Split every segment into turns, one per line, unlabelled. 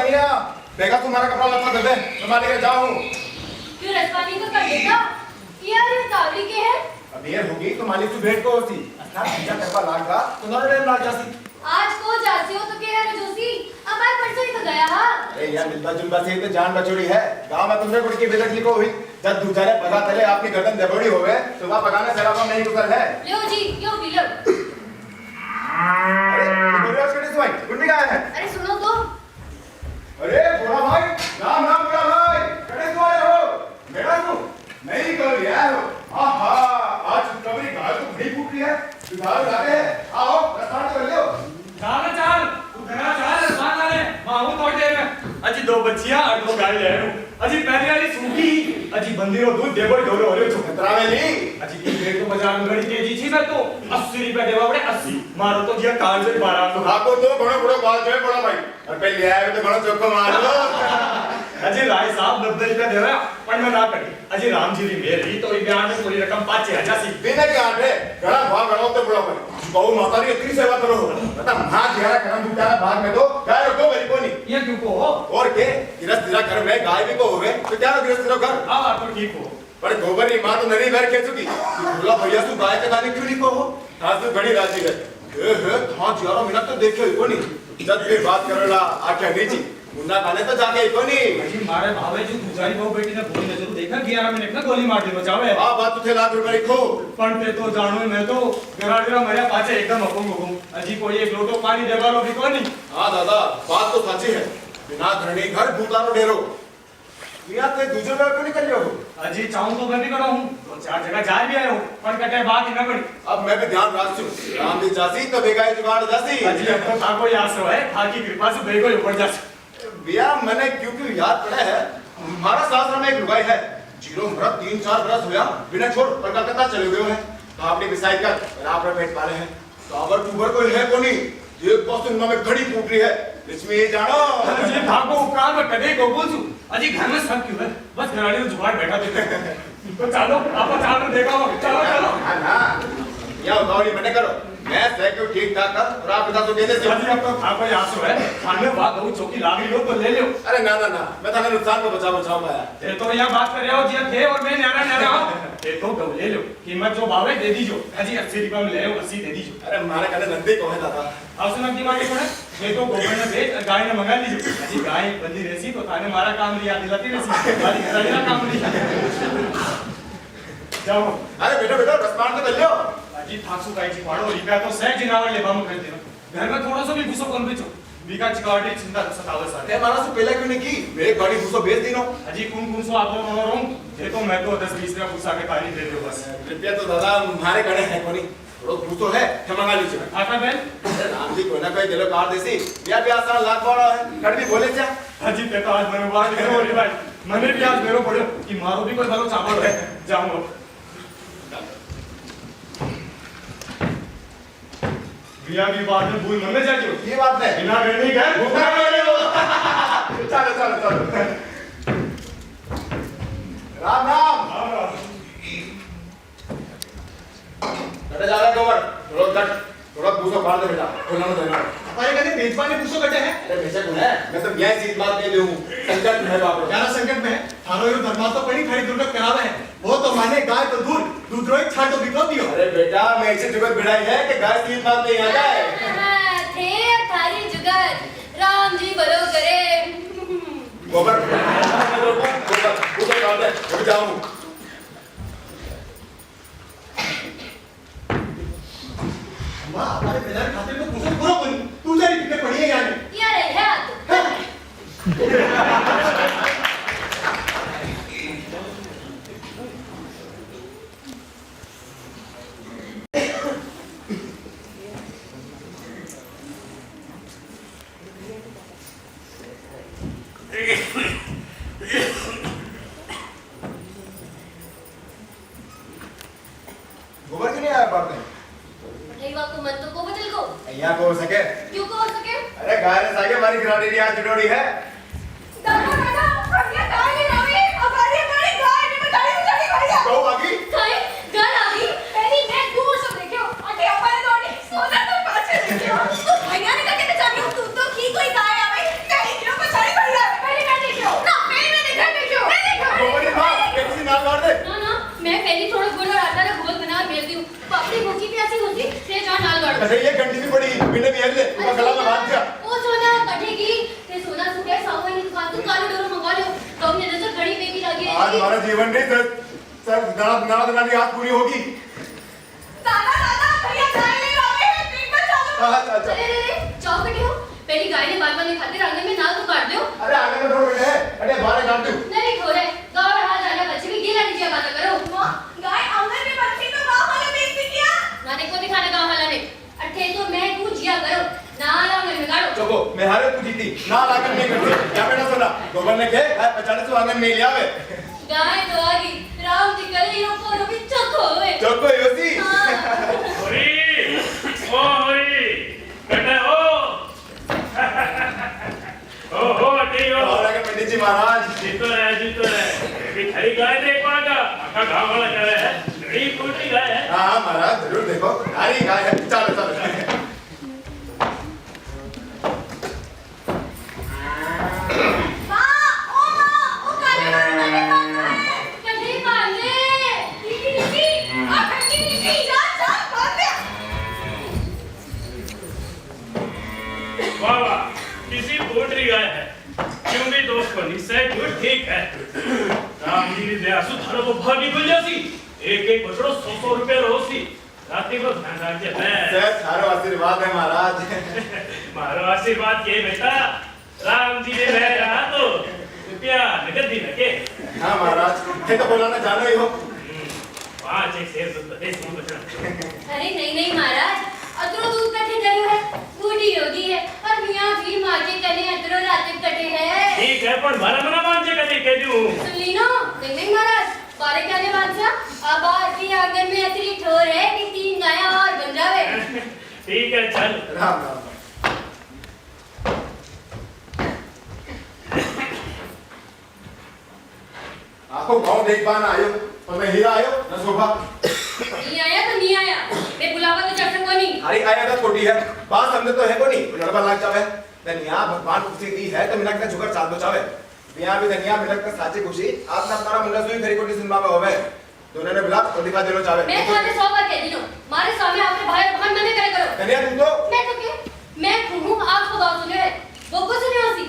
धनिया देखा तुम्हारा कपड़ा लत्ता कर दे, मैं लेकर जाऊं।
क्यों रसपानी को कर देगा? यार ये कावड़ी के है।
अब ये होगी तो मालिक तू भेंट को होती अच्छा पूजा करवा लागा तो ना टाइम लाग जासी।
आज को जाती हो तो के है जोशी हमारे परसों ही तो गया हां।
अरे यार मिलता जुलता से तो जान बचोड़ी है। गांव में तुमने कुछ की बेदखली को हुई जब दूसरे पगा तले आपकी गर्दन दबोड़ी होवे तो वहां पकाने शराबा नहीं गुजर है।
लो जी यो पी लो।
अरे बोलियो स्कूटी भाई गुंडी कहां है?
अरे सुनो तो।
अरे बड़ा भाई राम राम बड़ा भाई कड़े तो आए हो बेटा तू नहीं कर यार आहा आज कबरी गाय तो बड़ी फूट रही है सुधार ला रहे आओ रस्ता तो ले लो
चाल चाल तू घरा चाल रस्ता ला ले माहू तोड़ दे में अजी दो बच्चियां और दो गाय ले आयो अजी पहली वाली सूखी अजी बंदीरो दूध देबो ढोरो होरे छो
खतरा में ली
अजी की रेट तो बाजार में घड़ी तेजी छी मैं तो 80 रुपए देवा पड़े 80 मारो तो जिया कार से 12 तो
आपको तो बड़ा बड़ा बात है बड़ा भाई और पहले आए तो बड़ा चौको मार लो
अजी राय साहब 90 रुपए देवा पर मैं ना करी अजी राम जी री मेरी तो ई ब्याह में पूरी रकम 5000 सी
बिना के आटे घड़ा भाग घड़ा तो बड़ा भाई बहु माता री इतनी सेवा करो बता मां जेरा करम बुटारा भाग में दो गाय को मेरी कोनी
ये क्यों को हो
और के गिरस्त तेरा घर में गाय भी को होवे तो क्या गिरस्त तेरा घर
हां बात तो ठीक हो
पर गोबर री मां तो नरी घर के चुकी बोला भैया तू गाय के दाने क्यों नहीं को हो आज तो घड़ी राजी है ए था यारो मिनट तो देखे कोनी जब भी बात करला आके नीची मुन्ना खाने तो जाके कोनी
अजी मारे भावे जो गुजारी बहु बेटी ने गोली नजर देखा 11 मिनट में गोली मार दी बचावे
हां बात तुझे लाख रुपए लिखो
पण ते तो जानो मैं तो गराडरा मरिया पाछे एकदम हुकुम अजी कोई एक लोटो पानी देवालो भी कोनी
हां दादा बात तो सच्ची है बिना धरणी घर भूतारो डेरो मियां ते दूसरे बार क्यों निकल जाओ
अजी चाहूं तो मैं भी करा हूं दो चार जगह जा भी आयो पण कटे बात ही ना पड़ी
अब मैं भी ध्यान रखूं राम दी जासी तो बेगाई जुगाड़ जासी
अजी अब तो ताको याद है खाकी कृपा से बेगो ऊपर जासी
भैया मैंने क्यों याद पड़ा है हमारा शास्त्र में एक लुगाई है जीरो मरद 3-4 बरस हुआ बिना छोड़ पर कलकत्ता चले गए हैं तो आपने डिसाइड कर बराबर पेट पाले हैं तो अगर टूबर कोई है कोनी एक बस उनमें में घड़ी फूट रही है इसमें ये जानो
अजी भागो उपकार में कदे को बोलूं अजी घर में सब क्यों है बस घराड़ी में जुगाड़ बैठा देते तो चलो आप चाल देखा हो चलो चलो
ना या उतावली मत करो मैं सह क्यों ठीक ठाक कर और आप बता तो कहते
अजी अब तो खाको याद है खाने बात बहुत चौकी लागी लो तो ले लो
अरे ना ना ना मैं थाने नुकसान को बचाऊंगा यार
ये तो यहाँ बात कर रहे हो जी थे और मैं न्यारा न्यारा हूं ये तो गौ ले लो कीमत जो भावे दे दीजो अजी 80 रुपए में ले लो 80 दे दीजो
अरे हमारे कहने नंदी को है दादा
आप सुना की मांगे पड़े ये तो गोबर ने बेच गाय ने मंगा लीजिए अजी गाय बंदी रहसी तो थाने मारा काम लिया दिलाती रहसी वाली घराड़ी काम लिया जाओ
अरे बेटा बेटा रसमान तो कर लियो
अजी थासु काई जी पाड़ो रिका तो सह जिनावर लेबा में कर देना घर में थोड़ा सा भी घुसो कौन बेचो बीका चिकावटी चिंता सतावे साथ
ते हमारा से पहले क्यों नहीं की मेरे गाड़ी घुसो भेज दिनो
अजी कौन सो आपको मनो रहूं ये तो मैं तो 10-20 रुपया गुस्सा के तारीफ दे दो बस
रुपया तो दादा हमारे घरे है कोनी थोड़ा घुसो है हम मंगा लीजिए
आका बहन
अरे राम जी कोई ना कोई दिलो कार देसी या भी आसान लाख बड़ा है कट भी बोले क्या
अजी ते तो आज मैंने बात करो रे भाई मैंने भी आज मेरो पड़ो कि मारो भी कोई भलो चावल है जाऊंगा बिया की बात में भूल मन में जाइयो
ये बात है
बिना रहने घर
भूखा नहीं चलो चलो चलो राम राम कटे जा रहा गोबर थोड़ा भूसा फाड़ दे बेटा बोलना मत देना
हमारे कहते मेजबान ने पूछो कटे हैं
अरे बेशक है मैं तो यही चीज बात कह दूं संकट है बाप रे
क्या संकट में है थारो यो धर्मात्मा तो पड़ी खड़ी दुर्गत करावे है वो तो माने गाय तो दूर दूधरोई छाटो बिको दियो
अरे बेटा मैं ऐसे जुगत बिड़ाई है कि गाय चीज बात नहीं आ जाए
थे थारी जुगाड़ राम जी भलो करे
गोबर डाल दे उठ जाऊं
मां हमारे बेजार खाते में पूछो पूरा कोई तू जारी कितने पड़ी है यार
यार है
गोबर क्यों नहीं आया बाप ने
ठेवा को मन तो को बदल को
यहाँ को हो सके
क्यों को हो सके
अरे गाय ने सागे हमारी गिराड़ी दी आज जुड़ोड़ी है
दादा दादा प्रज्ञा गाय ले आवे हमारी गाड़ी गाय ने गाड़ी में चढ़ी भैया
कहो आगी
गाय गाय आ गई पहली मैं दूर से देखियो अटे हमारे दौड़ी सोना तो पाछे देखियो तो भैया ने कहते जानियो तू तो की कोई गाय आवे कहीं किलो को चढ़ी मैं पहले थोड़ा गुड़ और आटा का घोल बना भेजती हूँ पापड़ी भूखी प्यासी होती से जान नाल गाड़ो
अरे ये घंटी भी पड़ी बिने भी हल्ले उसका गला में बांध दिया
ओ सोना कटेगी ते सोना सुखे सावन की दुकान तू कालो डोरो मंगवा लो तो हमने नजर घड़ी पे भी लगी
आज हमारा जीवन नहीं सर नाद की याद पूरी होगी
दादा दादा भैया गाय ले आओगे पेट में चावल
अच्छा
अरे चौकटे हो पहली गाय ने बाल बाल खाते आंगन में नाल तो काट दो
अरे आगे में थोड़ा बैठे अरे बाहर काट दो
नहीं ठोरे गांव रहा जाना बच्चे भी गिला नीचे बात करो मां गाय आंगन में बच्ची तो गांव वाले बेइज्जती किया ना देखो दिखाने गांव वाला ने अठे तो मैं तू जिया करो ना आंगन में गाड़ो
चुप मैं हारे पूछी थी ना आंगन में करते क्या बेटा सुना गोबर ने के गाय 50 से आंगन में ले आवे
गाय तो आ गई राम जी करे यो को भी चको होए
चोको योसी
होरी ओ होरी बेटा ओ हो टीओ
और आगे पंडित जी महाराज
जीतो रहे अभी खरी गाय देख पाएगा आका गांव वाला कह रहा है बड़ी फूटी गाय है
हाँ महाराज जरूर देखो हरी गाय है चलो चलो
वाह वाह किसी पोटरी गाय है क्यों भी दोस्त को निश्चय गुड ठीक है राम जी ने दया सुधारो वो भागी खुल जासी एक एक बछड़ो 100 रुपए रोसी राती को ध्यान रखिए
सर थारो आशीर्वाद है महाराज
मारो आशीर्वाद के बेटा राम जी ने रह रहा तो रुपया नगद दी लगे
हाँ महाराज ये तो बोला ना जानो ही हो
5 एक शेर दूध देसी बछड़ा
अरे नहीं महाराज अदरो दूध कटे गयो है बूढ़ी होगी है और मियां भी माजे कने अदरो रात कटे है
ठीक है पर भरा मना मान के कदी के दूं
सुन ली नो नहीं महाराज बारे क्या ने बादशाह अब आरती आंगन में इतनी ठोर है कि 3 गाय और बन जावे
ठीक है चल
राम राम आपको गाँव देख पाना आयो और मैं हीरा आयो न शोभा
नहीं आया तो नहीं आया मैं बुलावा तो चढ़ को नहीं
अरे आया तो छोटी है बात समझे तो है को नहीं लड़का लाग जावे धनिया भगवान खुशी दी है तो मिनट का झुकर चाल दो चावे बिया भी धनिया मिनट का साचे खुशी आप ना तारा मुंडा सुई खरी कोटी सुनवा में होवे दोनों ने बुला तो दिखा देलो चावे
मैं थाने 100 बार कह दी नो मारे सामने आपके भाई और बहन मने करे करो
धनिया तुम तो
मैं तो के मैं हूं आपको गांव सुने वो कुछ नहीं होसी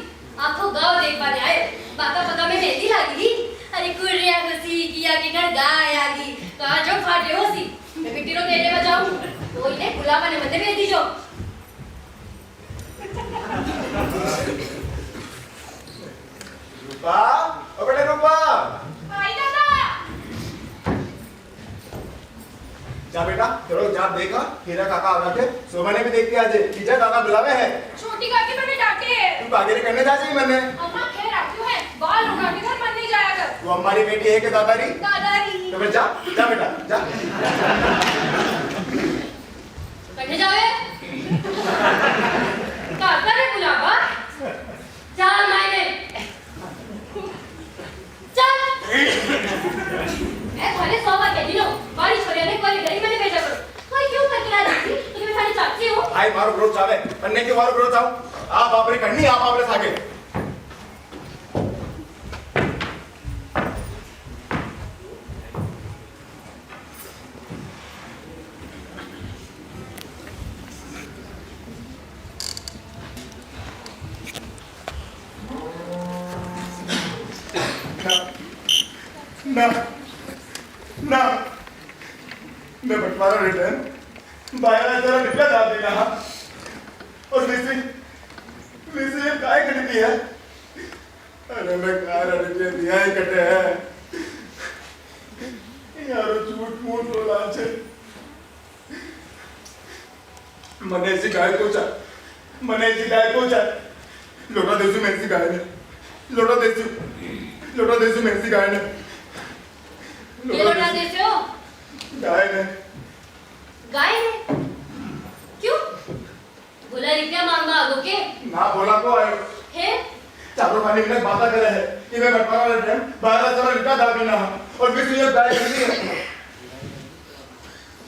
आपको गांव देख पाने आए बाका पका में मेहंदी लागी अरे कुड़िया खुशी किया कि घर गाय आगी कहां जो फाटे होसी मैं मिट्टी रो तेले बजाऊं तो इन्हें गुलाबा ने मंदिर भेज दीजो
रूपा ओ बेटे रूपा
आई दादा
जा बेटा चलो जा देखा हीरा काका आ रखे शोभा ने भी देख के आजे टीचर काका बुलावे है
छोटी काकी मैंने डांटे
तू कागे करने जा जी मैंने
अम्मा खेर आक्यों है बाल उठा के घर मन नहीं जाया कर
वो हमारी बेटी है के दादारी
दादारी
तो फिर जा जा बेटा जा
कहीं जावे काका ने बुलावा चल मायने चल मैं थाने 100 बार कहती हूं बारी छोरिया ने कोई घरी मैंने भेजा करो कोई क्यों करके आ रही थी तो मैं थाने चाहती हूं
आई मारो ग्रोथ चावे अन्ने के मारो ग्रोथ आओ आप आपरे करनी आप आपरे सागे ना ना मैं बंटवारा रिटर्न बायरा जरा निकला जा देना और लिसी ये काय कटती है अरे मैं कार रुपये दिया ही कटे है यारो झूठ मूठ बोला छे मने ऐसी गाय को चा लोटा देसु मैं ऐसी गाय ने लोटा देसु मैं ऐसी गाय ने
ये लोटा देते हो
गाय ने
क्यों बोला रुपया मांगा आगो के
ना बोला को आयो
है
चारों पानी में बात करे है कि मैं बटवारा वाले टाइम 12 साल रुपया दा देना और फिर ये गाय करती है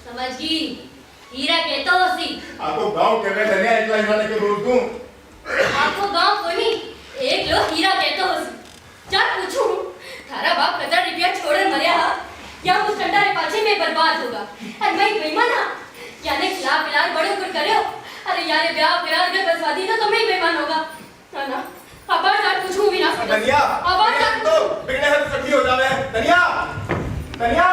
समझ गई हीरा कहता हो सी
आपको गांव के में धनिया इतना हिलाने के बोल दूं
आपको गांव को नहीं एक लोग हीरा कहता हो सी चल पूछूं थारा बाप 50 रुपया छोड़े मरिया या उस में बर्बाद होगा। अरे मैं बेईमान ना यानी खिलाफ मिलार बड़े ऊपर करे हो। अरे यार ब्याह करार के बसवा दी ना तो मैं बेईमान होगा ना। अब आज कुछ भी ना सकता।
धनिया
अब आज
तो बिगड़े है तो सब्जी हो जावे। धनिया धनिया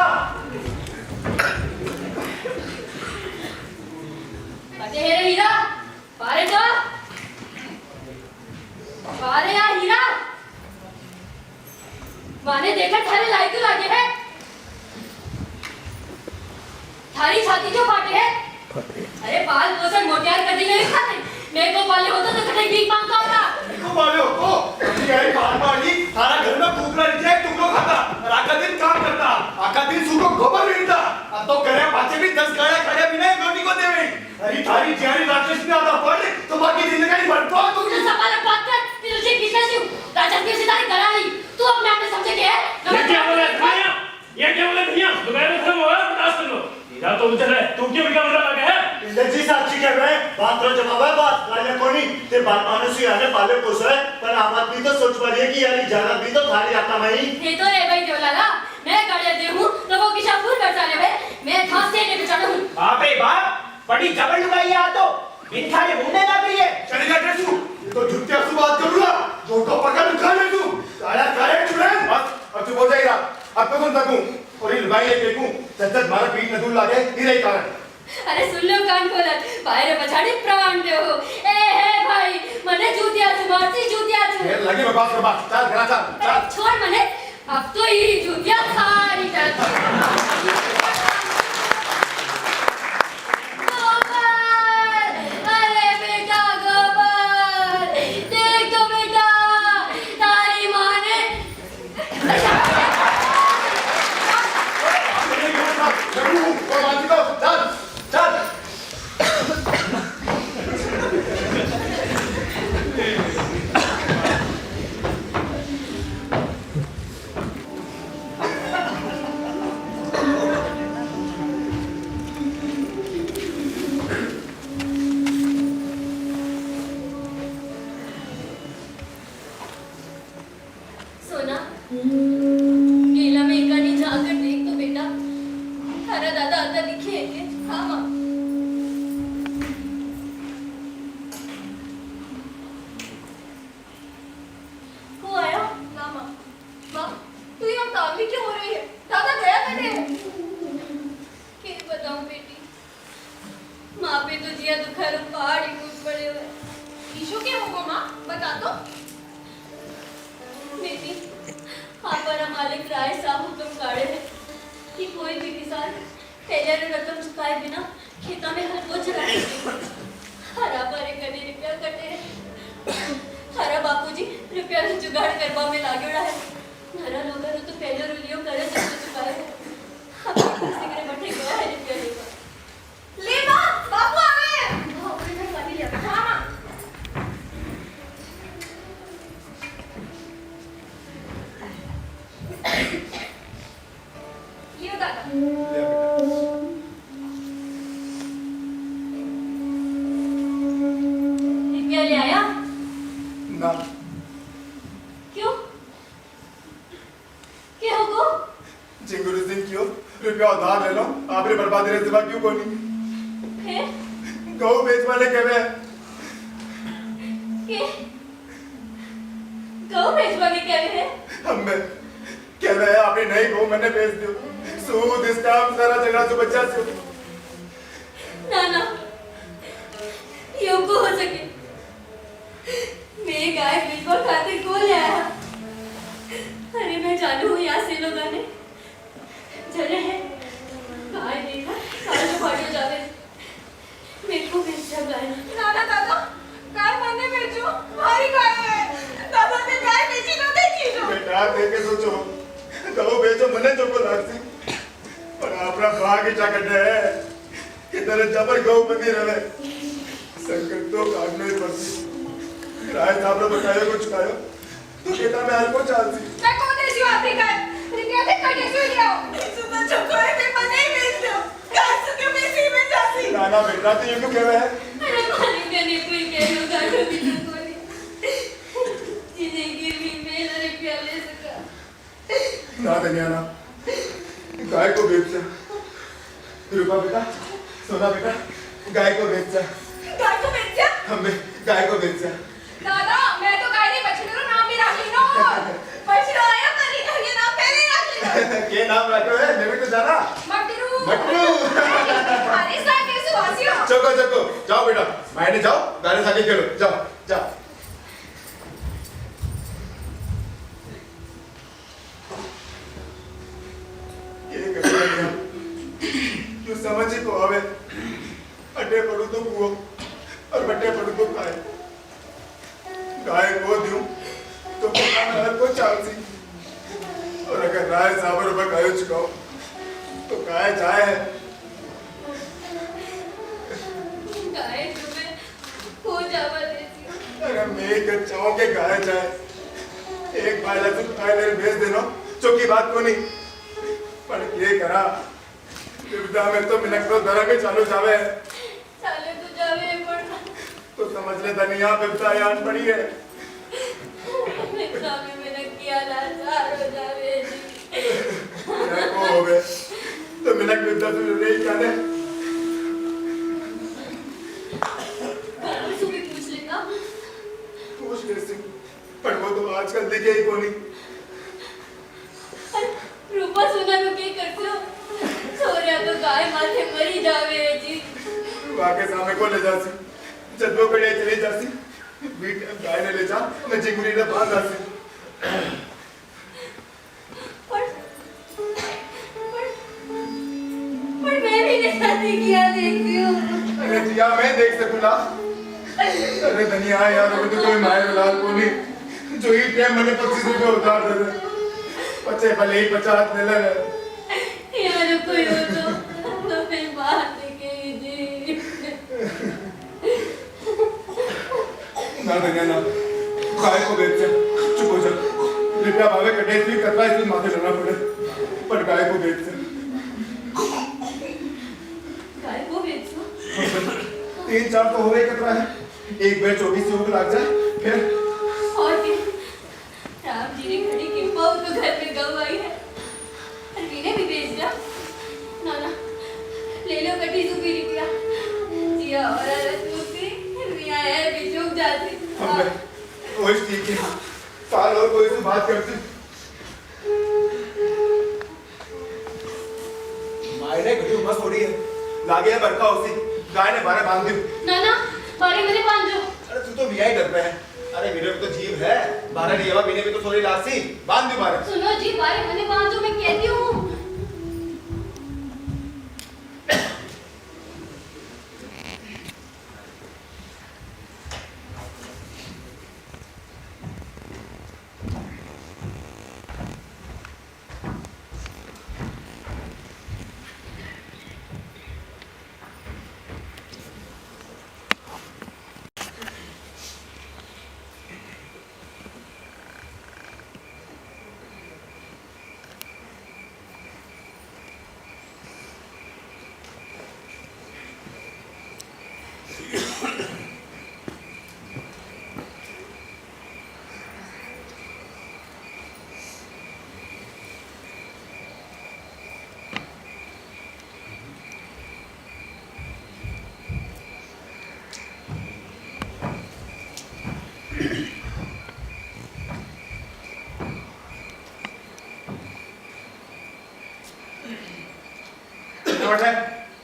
बचे है रे हीरा पारे जा पारे या हीरा माने देखा थारे लायक लागे है थारी छाती क्यों फाटे है। अरे पाल पोषण मोटियार कर दी नहीं खाते मेरे को पाले होता तो कटे भीख मांगता होता।
को माले हो तो ये बाल वाली सारा घर में फूकना नीचे टुकड़ो खाता और आका दिन काम करता आका दिन सुको गोबर मिलता अब तो करे पाछे भी 10 गाड़े खड़े बिना रोटी को देवे। अरे थारी जारी राक्षस ने आता पड़ तो बाकी जिंदगी बर्बाद हो
तू सवाल बात कर फिर उसे किसने सी राजा की सितारी करा ली तू अपने आप में समझे क्या है।
ये क्या बोला भैया ये क्या बोला भैया दोबारा खत्म हुआ बता सुन लो हीरा तो उधर है तू क्यों क्या बोल रहा है।
जी साक्षी कह रहे हैं बात रो जवाब है बात गाने कोनी ते बात मानसी आने पाले पोस रहे पर आवाज भी तो सोच पा रही है कि यार इजाजत भी तो थारी आता मैं
ये तो रे भाई देवलाला मैं गड़े दे हूं लोगों की शापुर कर जाने में मैं खास से ने बिचारा हूं।
बाप रे बाप बड़ी जबल लुगाई आ तो इन थारे मुंडे ना करिए
चलेगा ड्रेसू तो झुट्टिया से बात करूंगा जो को पकड़ खा ले तू सारा सारे चुड़ैल बस अब तू बोल जाएगा अब तो सुन सकूं और इन भाई ने देखूं सच्चत मारा पीठ न दूर लागे इरे कारण।
अरे सुन लो कान खोल बाहर पछाड़ी प्राण दे हो ए है भाई मने जूतिया मारती जूतिया
ये लगे बकवास कर बात चल घरा चल
छोड़ मने अब तो ये जूतिया सारी चलती। अरे बेटा गोबर देख तो बेटा तारी माँ ने सोना गेला में एकानी जाकर देख तो बेटा थारा दादा आता दिखे है। हाँ माँ को आया ना माँ माँ तू यहाँ तावली क्यों हो रही है दादा गया कटे क्या बताऊँ बेटी माँ पे तो जिया दुखर पहाड़ ही टूट पड़े हुए ईशो क्या होगा माँ बता दो बेटी हमारा मालिक राय साहब हुक्म काढ़े है कि कोई भी किसान पहले रकम चुकाए बिना खेता में हल को चलाए हरा पर कने रुपया कटे है हरा बापूजी रुपया से जुगाड़ करवा में लागे उड़ा है हरा लोग तो पहले रुलियो करे जब चुकाए है अब किसी के बैठे गया है रुपया लेकर ले मां बापू आ गए हैं हां अपने घर पानी ले आ हां ये दादा रुपया ले आया
ना
क्यों क्या होगा
चिंगुरू सिंह क्यों रुपया उधार ले लो आपने बर्बादी रे सिवा क्यों कोनी
है
गऊ बेच वाले कहवे
के गौ भेजवाने क्या है
हमें कहवे आपने नहीं गऊ मैंने बेच दियो सूद इस काम सारा झगड़ा से बचा से
ना ना योग हो सके मैं गाय बिल्कुल खाते को ले आया अरे मैं जानू हूँ यहाँ से लोग आने जरे है गाय देखा सारे जो भाड़ियों जावे मेरे को बेचा गाय
नाना दादा गाय मैंने बेचो हमारी गाय है दादा ने गाय बेची तो देखी लो
बेटा देखे सोचो गऊ बेचो मने चोको लागसी पर अपना भाग ही चाकटे है कि तेरे जबर गऊ बंदी रहे संकट तो काटने ही पड़ती राय साहब ने बताया कुछ खायो तो बेटा मैं हर को चालती
मैं कौन ऐसी आपकी गाय रुपया से कटे से ले आओ सुबह चुकोए पे मने ही बेच लो गाय सुके बेची में जासी
नाना बेटा तो ये क्यों कह रहे हैं
अरे मालिक ने कोई कह लो गाय भी तो कोई जिंदगी में मेरा रुपया ले सका
ना धनिया ना गाय को बेच से रूपा बेटा, सोना बेटा, गाय को बेच जा।
गाय को बेच जा?
हमें गाय को बेच जा।
दादा, मैं तो गाय नहीं बछड़ो नाम भी रख लीनो। बछड़ो आया पर ये नाम पहले रख लीनो।
के नाम रखो है? मैं भी तो जाना।
मटरू।
मटरू।
अरे साथ कैसे वासी हो?
चको चको, जाओ बेटा, मैंने जाओ, गाने साथ खेलो, जाओ, जाओ। ये कभी तू समझ ही को आवे, अड्डे पड़ू तो कुओ और बट्टे पड़ू तो खाए। गाय को दूं तो खाना को चालसी, और अगर राय साबर रुपए गाय चुकाओ तो गाय जाए है।
गाय तुम्हें हो जावा देती।
अगर मैं एक चाहूं के गाय जाए, एक भाई लग गाय मेरे भेज देना, चौकी बात को नहीं, पर ये करा विपदा में तो मिनक तो दरा के चालू जावे है।
चाले तो जावे पड़ना।
तो समझ ले धनिया विपदा यान पड़ी है।
मित्रा में मैंने किया लाचार हो जावे जी।
मिनक को होवे, तो मिनक विपदा तो नहीं क्या ने?
सुबह पूछ लेगा।
पूछ ले सिंह, पर वो तो आजकल दिखे ही को नहीं।
रूपा सोना में क्या करते हो? छोरिया तो गाय माथे मरी जावे जी।
वाके सामने को ले जासी, जद्दो कड़े चली जासी, बीट गाय ने ले जा, मैं चिंगुरी ने बांध जासी।
पर मैं भी नहीं चाहती किया देखती हूँ।
अरे जिया मैं देख सकूँगा। अरे धनिया यार, अभी तो कोई मायर लाल को नहीं, जो ही टाइम मैंने 25 रुपए उधार दे दे, बच्चे भले ही 50 ले ले।
यार कोई हो तो फिर बात देखेगी जी।
ना धनिया ना, गाय को बेच जा, चुप हो जा। लिटा भावे कटे इसलिए करता इसलिए माथे लेना पड़े, पर गाय को बेच जा।
गाय को बेचो?
3-4 तो हो ही कतरा है, एक बेर 24 से लग जाए, फिर
और क्या? राम जी ने घड़ी की पाव तो घर में गऊ आई है, और वीने भी बेच जा। ना ना, ले लो कटी सुखी रुपया। जिया और रसूसी, मियाँ है भी चुप जाती।
हमें वही ठीक है, साल और कोई से बात करती। मायने घड़ी उमस हो रही है, लागे है बरका उसी, गाय ने बारे बांध दी।
ना ना, बारे मैंने बांध दो।
अरे तू तो वियाई डर पे है। अरे मेरे को तो जीव है, बारह नहीं हुआ, बिने भी तो थोड़ी लासी, बांध दी बारे।
सुनो जी, बारे मैंने बांध दो, मैं कहती हूँ।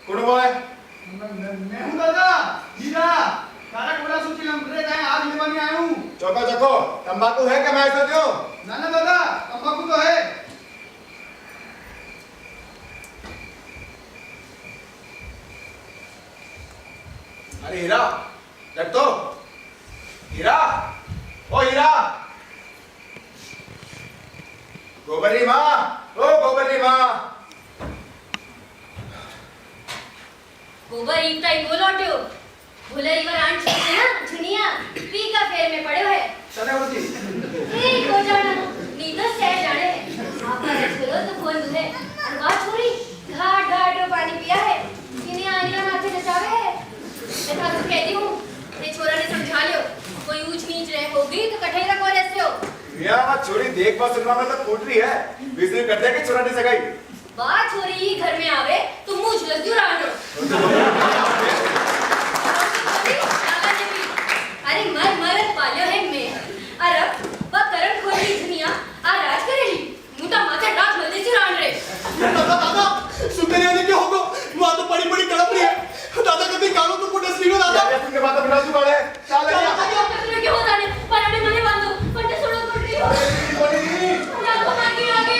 कुड़ वो है?
मैं हूँ दादा, जीजा, सारा टोला सूची लंबरे गए, आज लेवानी आया हूँ।
चौका चको, तंबाकू है क्या मैं ऐसा दियो?
ना ना दादा, तंबाकू तो है।
अरे हीरा, रख तो। हीरा, ओ हीरा। गोबरी माँ, ओ गोबरी माँ।
गोबर इतना ही बोलोट्यो। भूले इवर आंट से ना, दुनिया पी का फेर में पड़े हुए।
चले होती।
ए को जाना, नींद से जाने। आपका रसोई तो फोन दुहे। और बात छोड़ी, घाट घाट पानी पिया है। इन्हें आईना माथे नचावे है। मैं तो कहती हूँ, ये छोरा ने समझा लियो। कोई ऊंच नीच रहे होगी तो कठे रखो ऐसे हो।
मियाँ बात छोरी देख बात सुनवा में तो फूट रही है। बिजली कर दे कि छोरा ने सगाई।
बात छोरी घर में आवे तो मूछ लगी रांडो अरे मर पाल्यो है मैं अरे बा करण खोली दुनिया आ राज करेली मुटा माथे रात मलदे सी रांड रे
दादा सुनते नहीं आने क्या होगा वहां तो बड़ी बड़ी तड़प रही है दादा कभी कानो तो पुटस लीनो दादा
या तुमने बात बिना सुबाड़े चल
चल,
या
चल।
क्यों होता है पर मने बांधो पंडे छोड़ो कर रही हो
बोली
ना तो मांगी आगे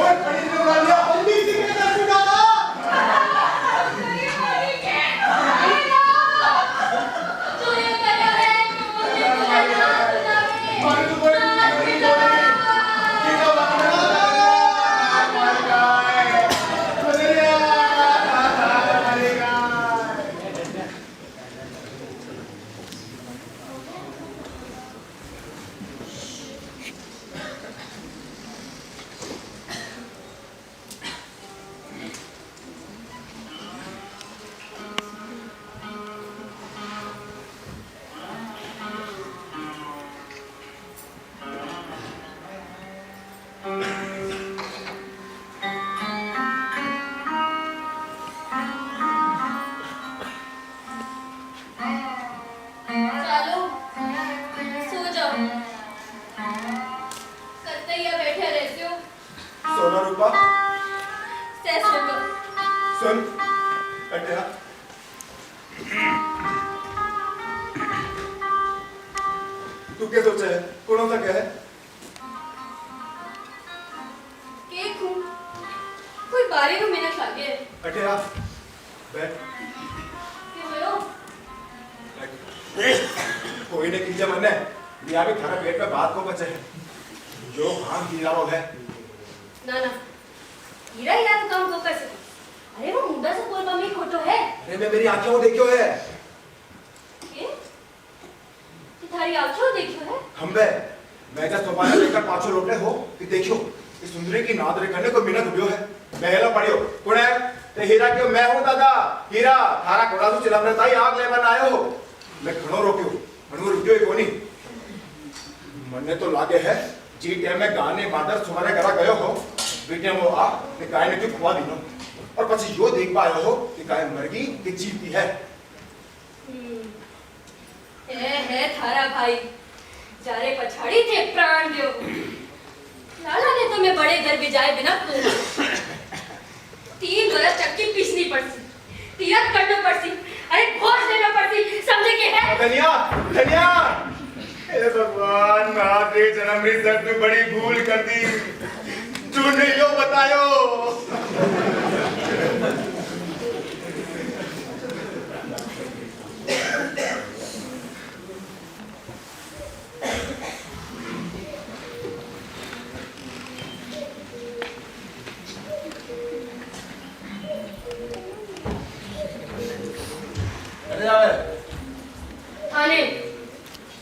ओए पड़ी ने मार लिया
जल्दी से के दर्शन दादा
तो ये करो है मुझे बोलना
मार तू बोली की का बात मार गाय बदरिया मारेगा
चलो सो जाओ करते ही बैठे रहते हो
सोना रूपा
सह सुन
सुन अटया तू क्या सोचा है कौन सा क्या है
केक हूँ कोई बारी में मिनट लगे
अटया बैठ
क्यों हो
कोई ने कीजिए मन्ने मियाँ भी थारा पेट में बात को बचे है जो हाँ हीरा रो है
ना ना हीरा हीरा तो काम को कर सके अरे वो मुंडा से बोल पामी खोटो है
अरे मैं मेरी आंखें वो देखियो है
ये थारी आंखों देखियो है
हम बे मैं जब सोपाना लेकर पाछो लोटे हो कि देखियो इस सुंदरी की नादरे करने को मिनट उबियो है पहला पढ़ियो कौन है ते हीरा क्यों मैं हूं दादा हीरा थारा कोड़ा तो चिलम रहता ही आग लेवन आयो हो मैं खड़ो रोक्यो खड़ो रुकियो ही कोनी मन्ने तो लागे है जी टाइम में गाने बादर सुमारे करा गयो हो बीटे वो आ ने गाय ने क्यों खुआ दिनो और પછી यो देख पायो हो कि गाय मर गई कि जीती है
है थारा भाई जारे पछाड़ी थे प्राण दियो लाला ने तो मैं बड़े घर भी जाए बिना 3 बरस चक्की पीसनी पड़ती तीरथ करना पड़ती अरे घोष देना पड़ती समझे के है
धनिया धनिया हे भगवान महादेव जन्म री सर तू बड़ी भूल कर दी तूने यो बतायो अरे यार
थाने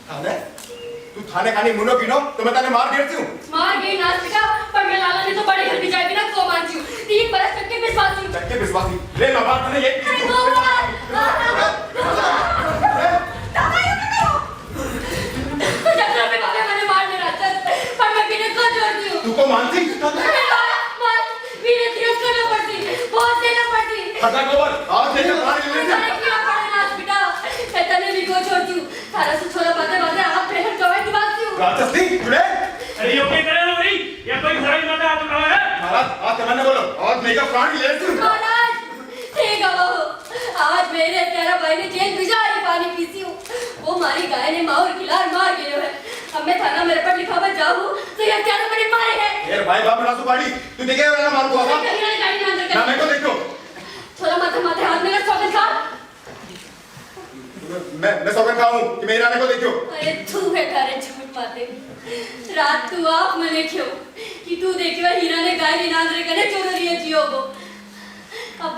थाने तू थाने खानी मुनो गिनो तो मैं तने मार देती हूँ
मार गई नाच पिटा पर मैं लाला ने तो बड़े घर भी जाए बिना को मानती हूँ 3 बरस चक्की पिसवाती हूँ
चक्के विश्वासी ले मैं बात तने एक
अरे दो बार
दादा ये क्या करो
तो जब पे बाबा मैंने मार दे रहा था पर मैं बिना को छोड़ती हूँ
तू को मानती
मार बिना तीरथ करना पड़ती बहुत देना पड़ती
खता गोबर आज लेकर मार ले लेते
अरे क्या पड़े नाच पिटा मैं तने भी को छोड़ती हूँ थारा से छोड़ा बातें बातें आप प्रेशर कवर की बात क्यों
राजस्थी चुड़े
अरे यो क्या करे लोरी या कोई घराई माता आप कहा है
महाराज आज तमन्ना बोलो आज मेरा प्राण ले लेती हूँ
महाराज ठीक है वो आज मेरे तेरा भाई ने जेल भिजाई पानी पीसी हूँ वो मारी गाय ने मार खिलार मार गए है अब मैं थाना मेरे पर लिखा हुआ जाऊँ तो ये क्या तो मैंने मारे है
यार भाई बाप रासु बाड़ी तू देखे ना मार को आवा
कहीं ना गाड़ी ना अंदर
ना मेरे को देखो
थोड़ा माथे माथे हाथ मेरा स्वागत का
मैं सौगन खाऊं कि मेरे आने को देखो
अरे तू है तारे झूठ माते रात तू आप मने क्यों कि तू देखियो हीरा ने गाय नी नांदरे कने चोरी है जियो को अब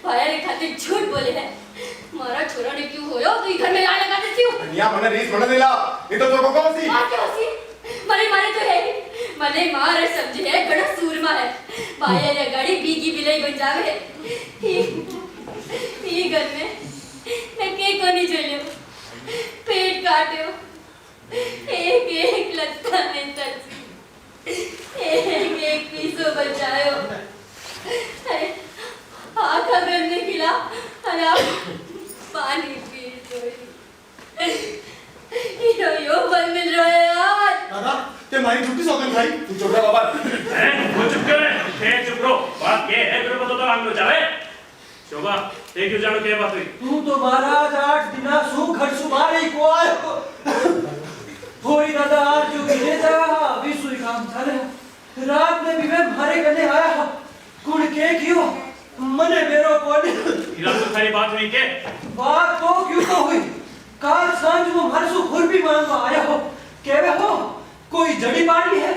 भाया ने खातिर झूठ बोले है मारा छोरा ने क्यों होयो तू घर में ला लगा देती हूँ
दुनिया मने रीस मने दिला ये तो जो को सी
मार क्या होसी मरे मारे तो है मने मार समझे है गड़ा सूरमा है भाया ने गाड़ी बीगी बिलाई बन जावे ये घर में मैं के को नहीं झेलियो पेट काटियो एक एक लत्ता में तरसी एक एक पीसो बचायो अरे आखा में गया अरे आप पानी पी यो बन मिल रहा है यार
दादा ते मारी झूठी सौगंध खाई
तू चुप रह बाबा
वो चुप क्यों है? चुप रहो। बात ये है, मेरे को तो हम लोग जावे। शोभा, ते क्यों जानो क्या बात हुई?
तू तो महाराज 8 दिना सु घर सुमारे को आयो थोड़ी दादा आज जो गिरे जा अभी सुई काम चले रात में भी मैं मारे कने आया कुड़ के क्यों मने मेरो कोनी
हीरा तो सारी बात हुई के?
बात तो क्यों तो हुई काल सांझ वो भरसु खुरपी मांगवा आया हो केवे हो कोई जड़ी बाड़ी है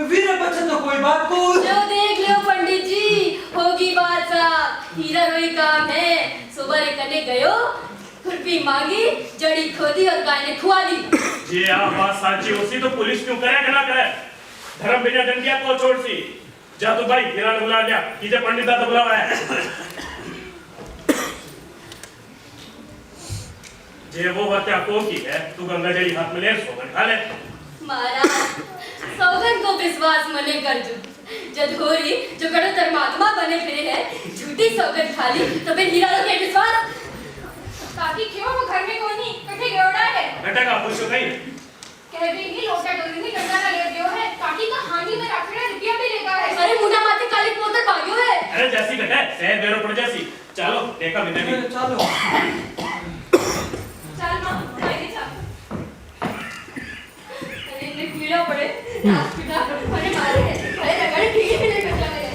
वीर बच्चे तो कोई बात को
जो देख लो पंडित जी होगी बात साहब हीरा रोई काम है सुबह रे कने गयो खुरपी मांगी जड़ी खोदी और गाय ने खुआ दी
जी आप बात साची होसी तो पुलिस क्यों करे कि ना करे? धर्म बिना डंडिया को छोड़ सी जा तो भाई हीरा ने बुला लिया कि जे पंडित दा तो बुलावा है जे वो हत्या को की है तू गंगा जड़ी हाथ में ले सोगन खा ले
महाराज सौगन को विश्वास मने कर जो जदोरी जो कड़ो धर्मात्मा बने फिरे है झूठी सौगन खाली तो फिर हीरा रो के विश्वास
काकी क्यों वो घर में कोनी कठे गेवड़ा है
बेटा का पूछो नहीं
कह भी नहीं लोटा डोरी में गंगा लगे दियो है काकी का हानि में रखड़ा रुपया भी लेगा है
अरे मुंडा माथे काली पोतर भाग्यो है
अरे जैसी बेटा शहर बेरो पड़ जैसी चलो देखा बिना भी
चलो
चल मां आइए चल
अरे इतने कीड़ा पड़े रात पीड़ा अरे मारे अरे रगड़ ठीक है लेकर चला गया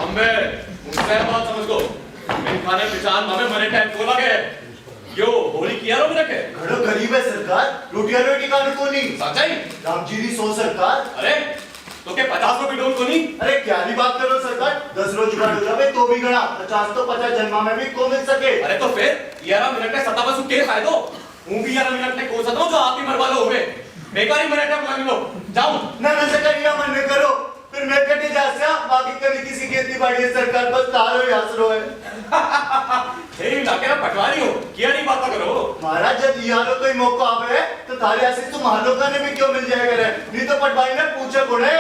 अम्बे मुझसे बात समझ को मैं खाने पहचान मामे मने टाइम खोला गए यो होली किया रो रखे
घड़ो गरीब है सरकार रोटियां रोटी खाने को नहीं
सच्चाई
रामजी री सो सरकार
अरे तो के 50 रुपए डोल को नहीं
अरे क्या ही बात करो सरकार 10 रोज जुगाड़ हो जावे तो भी गणा 50 तो 50 जन्मा में भी को मिल सके
अरे तो फिर 11 मिनट में 57 के खाए दो हूं भी 11 मिनट में को सकता हूं जो आप ही मरवा लो हुए बेकारी मिनट में मान लो जाओ
ना ना सरकार मन में करो फिर मैं कटे जासे बाकी कभी किसी की इतनी बड़ी सरकार बस तारो यासरो है
हे लाके ना पटवारी हो किया नहीं बात करो
महाराज जब यारो कोई मौका आवे तो थारे ऐसे तुम हालों ने भी क्यों मिल जाएगा रे नहीं तो पटवारी ने पूछा कोने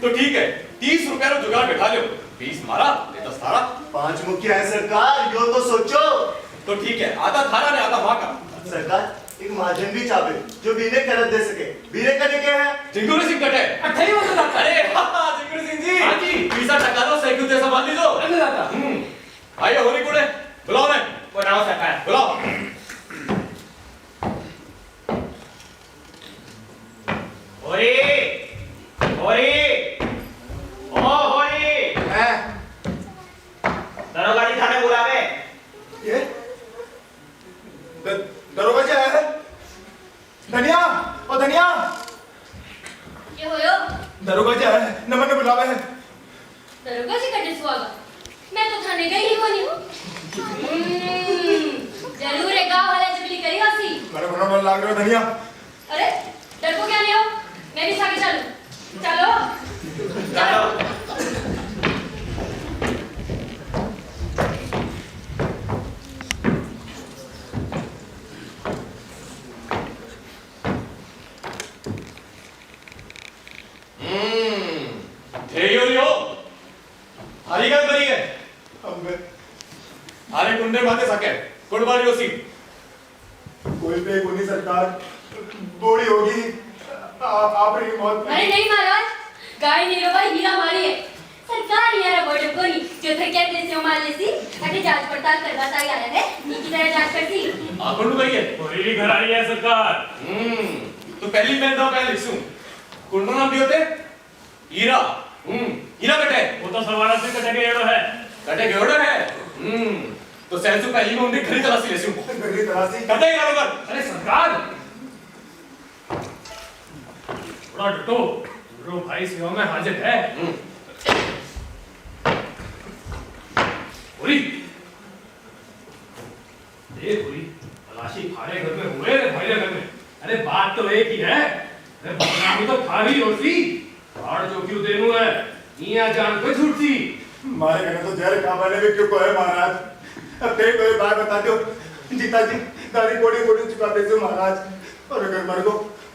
तो ठीक है 30 रुपए रो जुगाड़ बैठा लो 20 मारा ये 10 थारा
5 मुखिया है सरकार यो तो सोचो
तो ठीक है आधा थारा ने आधा मां का
सरकार एक महाजन भी चाहे जो बीने करत दे सके बीने करने के हैं
जिंगुर सिंह कटे
अठई हो तो
अरे जिंगुर सिंह जी
हां जी
पैसा टका दो साइकिल दे संभाल लीजो
अरे दादा
आइए होली कुड़े बुलाओ ने
वो नाव सका
बुलाओ
ओरे ओरे ओ होरी
हैं
दरोगा जी थाने बुलावे
ये दरोगा जी आया है धनिया ओ धनिया
ये होयो
दरोगा जी आया है नमन ने बुलावे है
दरोगा जी कटे सुआगा मैं तो थाने गई ही नहीं हूं जरूर है गांव वाला चुगली करी होसी
मेरे भरा मन लाग रहा है धनिया
अरे डर को क्या नहीं हो मैं भी साथ चलूं चलो
चलो हरिगत बनी है
अम्बे
आरे कुंडे माते सके कुड़बारी होसी
कोई पे कोनी सरकार बूढ़ी होगी आप री मौत
अरे नहीं महाराज गाय नीरवा हीरा मारी है सरकार यार बोलो कोनी जो थे कहते से मार लेसी अटे जांच पड़ताल करवा ता आया है नी की तरह जांच करती
आकुंड भाई है
होली घर आई है सरकार
तो पहली मैं दो पहले लिखूं कुंडो नाम भी होते हीरा हीरा कटे
वो तो सवाल से कटे गेड़ो है
कटे गेड़ो है तो सेंसु पहली में उनकी खरी तलाशी लेसूं
मेरी तलाशी
कटे हीरा लोग
अरे सरकार बड़ा डटो रो भाई सेवा में हाजिर है होली देख होली तलाशी खाने घर में हुए रे भाई घर में अरे बात तो एक ही है अरे बदनामी तो खा ही होती और जो क्यों देनू है इया जान को छूटती
मारे कहना तो जहर खा वाले में क्यों को है महाराज। अब कहीं कोई बात बता दो जीता जी, दाढ़ी कोड़ी कोड़ी चुकाते से महाराज, और अगर मर गो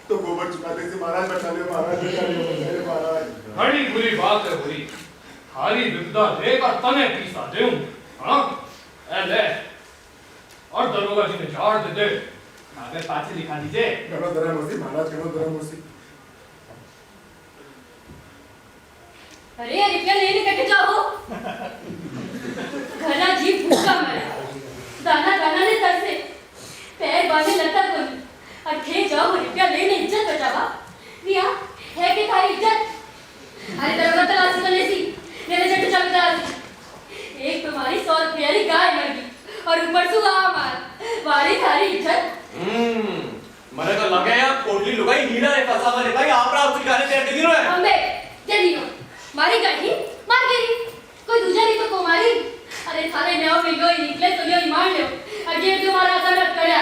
तो गोबर चुकाते से महाराज। बचा लियो महाराज, बचा लियो महाराज।
बड़ी बुरी बात है बुरी, थारी विपदा लेकर तने पीसा देऊं। हाँ ए ले, और दरोगा जी ने झाड़ दे दे, कागज पाछे लिखा दीजिए।
करो दरा मुर्सी महाराज, करो दरा मुर्सी।
अरे रुपया लेने कटे जाओ। घना जीव भूखा मरा, दाना दाना ने तरसे, पैर बांधे लता कोनी, अठे जाओ रुपया लेने इज्जत बचावा। रिया है कि थारी इज्जत? अरे दरोगा तलाशी करने सी, मेरे जट चमदार। एक तुम्हारी 100 रुपया की गाय मर गई, और ऊपर से मार, वाली थारी इज्जत।
मरे तो लगे यार कोटली लुगाई हीरा रे फसावा रे भाई आप राव सिखाने तेरे दिनो है।
अम्बे जल्दी नो, मारी गाड़ी मार गेरी, कोई दूसरा नहीं तो को मारी। अरे थारे न्याव मिल गई निकले तो लियो मार लियो, अजे तुम्हारा असर मत करया।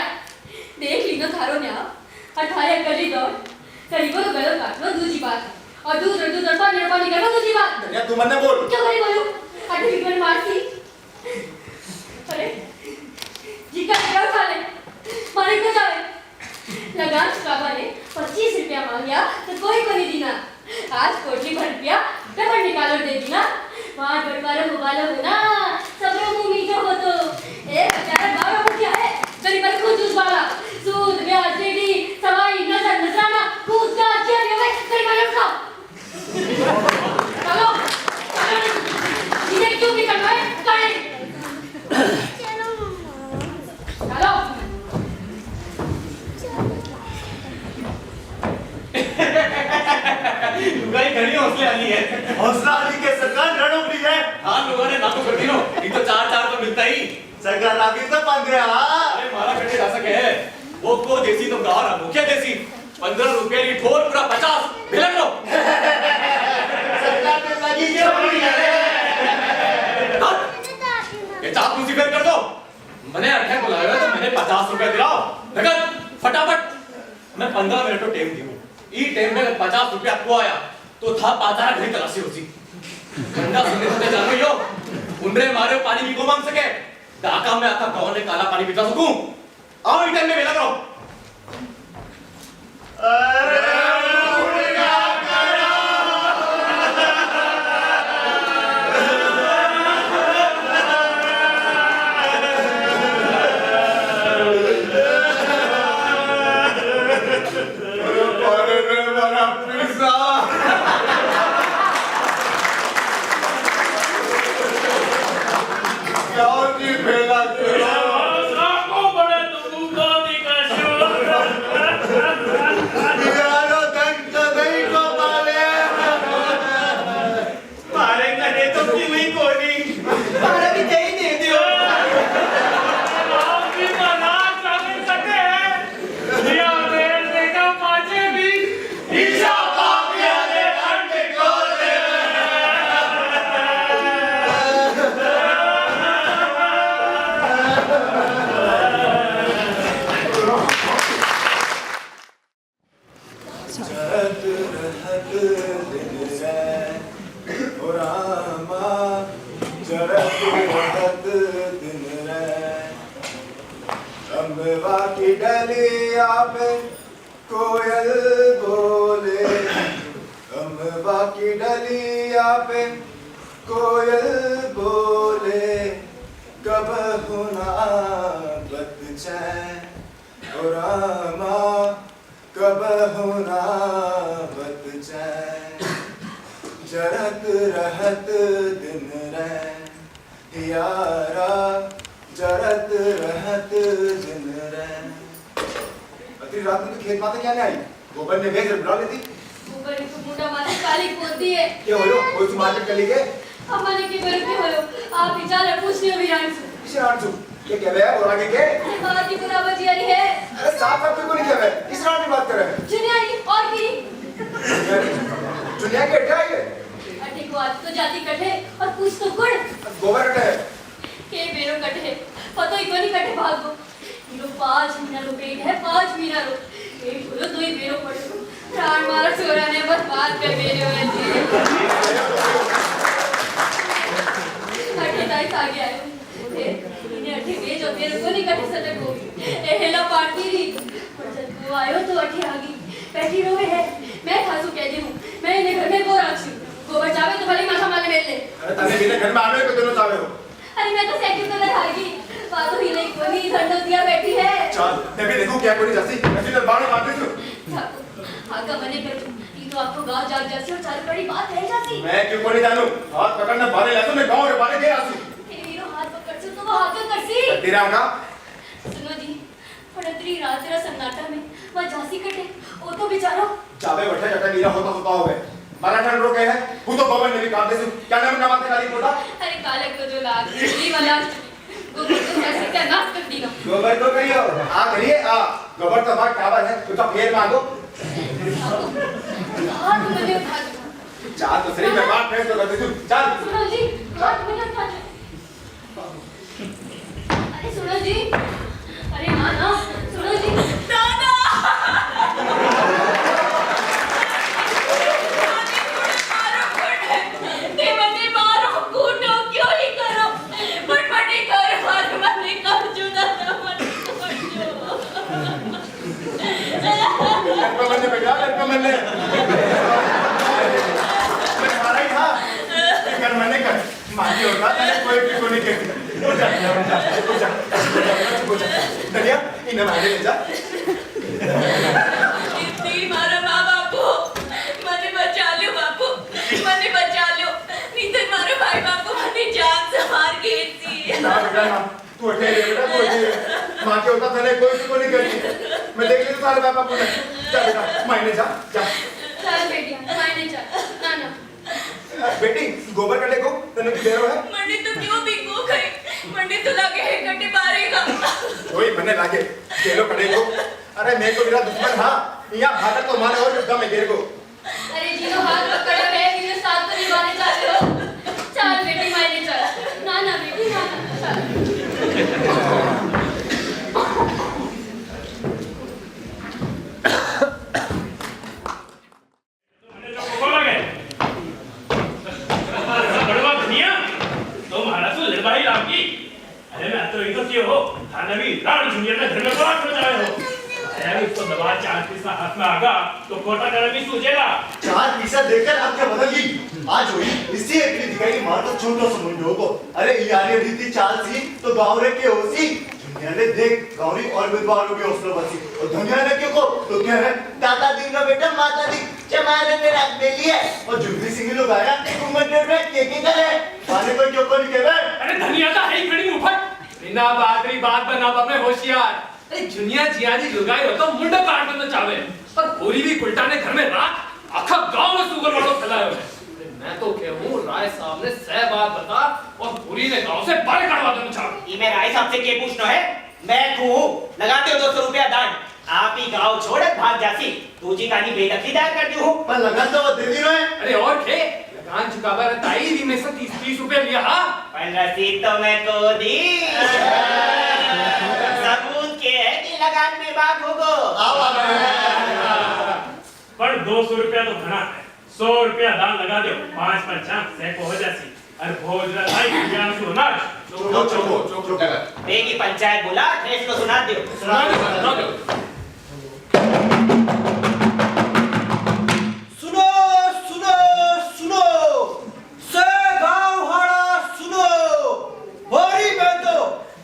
देख ली ना थारो न्याव, और थारे गली दौड़, करीबो तो गलो काटनो दूसरी बात, और दूसरा पानी करनो दूसरी बात।
या तू मन्ने बोल।
क्या करी बोलूं? अटे बिगड़ मारती। अरे जिका क्या उठा ले, मारे को जावे। लगान चुकावा ने 25 रुपया मांगया तो कोई को नहीं दीना। आज कोटली भर रुपया डबल निकालो दे दीना। वहाँ बटवारा मुबाला हो ना, सबरो मुंह मीठा हो तो। एक बेचारा बारह मुखिया है, गरीब खुद जूस वाला, सूद ब्याज सीढ़ी सवाई नजर नजराना कूद का चेयर में गरीब वाले उठाओ। चलो चलो इन्हें क्यों भी करवाए करें। चलो
लुगाई घड़ी हौसले वाली है।
हौसला अली के सरकार रणोपड़ी है।
हाँ लोगों ने नाको कर दिनो, एक तो 4 तो मिलता ही।
सरकार आगे तो 15।
अरे मारा कटे जा सके है, वो को देसी तो गाँव रहा मुखिया देसी। 15 रुपए की ठोर पूरा 50 भिलक लो।
सरकार ने लगी के बड़ी है।
ये चापलूसी फेर कर दो। मैंने अठे बुलाया तो मैंने 50 रुपए दिलाओ, नगद फटाफट। मैं 15 मिनट तो टाइम दी ई टाइम में 50 रुपया आपको आया तो था 50 घड़ी तलाशी होती। गंदा सुनने से जानो यो, उनरे मारे पानी भी को मांग सके, डाका में आता गाँव ने काला पानी पिता सकूं। आओ ई टाइम में बेला करो।
अरे की डलिया पे कोयल बोले, अम्बा की डलिया पे कोयल बोले, कब हुना बत चैन ओ रामा, कब हुना बत चैन, जरत रहत दिन रैन यारा, जरत रहत दिन रैन। अति रात में तो खेत माता क्या नहीं आई, गोबर ने भेज बुला लेती।
गोबर को मुंडा माथे काली पोती है।
क्या होयो, कोई तुम मार्केट कर लीगे?
हमारे के घर के होयो, आप विचार पूछ लियो वीरान से।
किसे रान तू? ये क्या है और आगे के?
बात की पूरा बजियारी है।
अरे साफ साफ को नहीं क्या है? किस रान की बात कर रहे हैं?
चुनियारी और की?
चुनिया के क्या है?
अटे को आज तो जाती कटे और पूछ तो गुड़।
गोबर कटे है।
के बेरो कटे, पतो ही कोनी कटे भागो। इनो 5 महीना रो पेट है, 5 महीना रो। एक बोलो 2 ही बेरो पड़ो। प्राण मारा छोरा ने बस बात कर बेरो है। मेरे को नहीं कटे सटे को ए हेला पार्टी री पर जब तू आयो तो अठी आ गई बैठी रोवे है मैं खासू कह दी हूं मैं इन्हें घर में को राखी गोबर चावे तो भले माथा माले मेल ले
अरे तने बिना घर में आवे को दोनों चावे हो
अरे मैं तो सेकंड तो लड़ाई बातों ही नहीं कोई घंटों दिया बैठी है
चल मैं भी देखूं क्या कोई जैसी ऐसी तो बाण मार दे तू
आका मने कर तू ये तो आपको गांव जाग जैसी और चाल बड़ी बात है जाती
मैं क्यों कोनी जानू हाथ पकड़ना बाले ले तो मैं गांव रे बाले गया आसू
तेरे वीरो हाथ पकड़ से तो वो हाथ कर सी
तेरा का
सुनो जी फड़तरी रात तेरा सन्नाटा में वह झांसी कटे वो तो बेचारा
जावे बैठा जटा मीरा होता होता होवे मारा ठंड रोके है वो तो बबन ने भी काट दे सु क्या नाम का माते काली बोला
अरे कालक तो जो लाग ये वाला गोबर तो कैसे क्या नाश कर दी ना
गोबर तो करियो आ करिए आ गोबर तो बात काबर है तो फेर मांगो
हाथ मुझे उठा दो
चाल तो सही मैं बात फेर तो कर दे तू चल
सुनो जी हाथ मुझे उठा दो अरे सुनो जी अरे हाँ ना सुनो जी
दादा ते मने मारो कूटो क्यों ही करो फटफटी कर मार मने कर जो दादा मने कर जो
लड़का बनने पे जा लड़का बनने मैं मारा ही था कर मैंने कर मारी होता तेरे कोई नहीं कहती हो जा दरिया इन्हें मारे ले जा
इतनी मारा बाबू मने बचा लो बापू मने बचा लो नहीं तो मारो भाई बापू मने जान से मार गई थी
ना बेटा ना तू अकेले बेटा तू अकेले माँ के होता तेरे कोई नहीं कहती मैं देख लेता सारे बाबा को जा बेटा मायने जा
चल बेटी मायने चल ना ना
बेटी गोबर कटे को तने की देर है
मने तो क्यों बिको गई मने तो लगे है कटे मारेगा
कोई मने लागे केलो कटे को अरे मैं तो मेरा दुश्मन हां यहां भागत तो मारे और युद्ध में गिर को
अरे जी तो हाथ पकड़ा है मेरे साथ तो निभाने चाहते हो चल बेटी मायने चल ना ना बेटी ना चल
तो कोटा करना भी सूझेगा
चार पैसा देकर आपके बदल गई आज हुई इसी एक दिखाई मार तो छोटो समुंडो को अरे यारी रीति चाल सी तो गांव रे के होसी दुनिया ने देख गांवरी और विद्वान लोग हौसला बसी और दुनिया ने क्यों को तो कह रहे दादा दी का बेटा माता दी चमारे ने रात में लिए और जुगली सिंह लोग आया उम्र डेढ़ में के करे माने को क्यों को नहीं कह रहे
अरे धनिया का है खड़ी ऊपर बिना बादरी बात बना में होशियार अरे दुनिया जियादी लुगाई हो तो मुंडा काट देना चाहे पर पूरी भी उल्टा ने घर में रात आखा गांव में सुगर वालों फैलाए हुए मैं तो कहूं राय साहब ने सह बात बता और पूरी ने गांव से बाहर कटवा देना चाहे
ये मैं राय साहब से के पूछना है मैं कहूं लगाते हो 200 रुपया दान आप ही गांव छोड़ भाग जासी दूजी कानी बेदखली दायर करती हूं
पर लगा तो वो दे दी रहे
अरे और के लगान चुकावा ताई भी में से 30 रुपए लिया हां
पर रसीद तो मैं को दी सबूत के है कि लगान में बात होगो
पर 200 रुपया तो घना है 100 रुपया दान लगा दो 5 पर 100 को हो जासी अरे भोज भाई ज्ञान सुना
चुप
बेगी पंचायत बुला ड्रेस को सुना दो
सुना दो
सुनो सुनो सुनो से गांव हाड़ा सुनो बोरी बेटो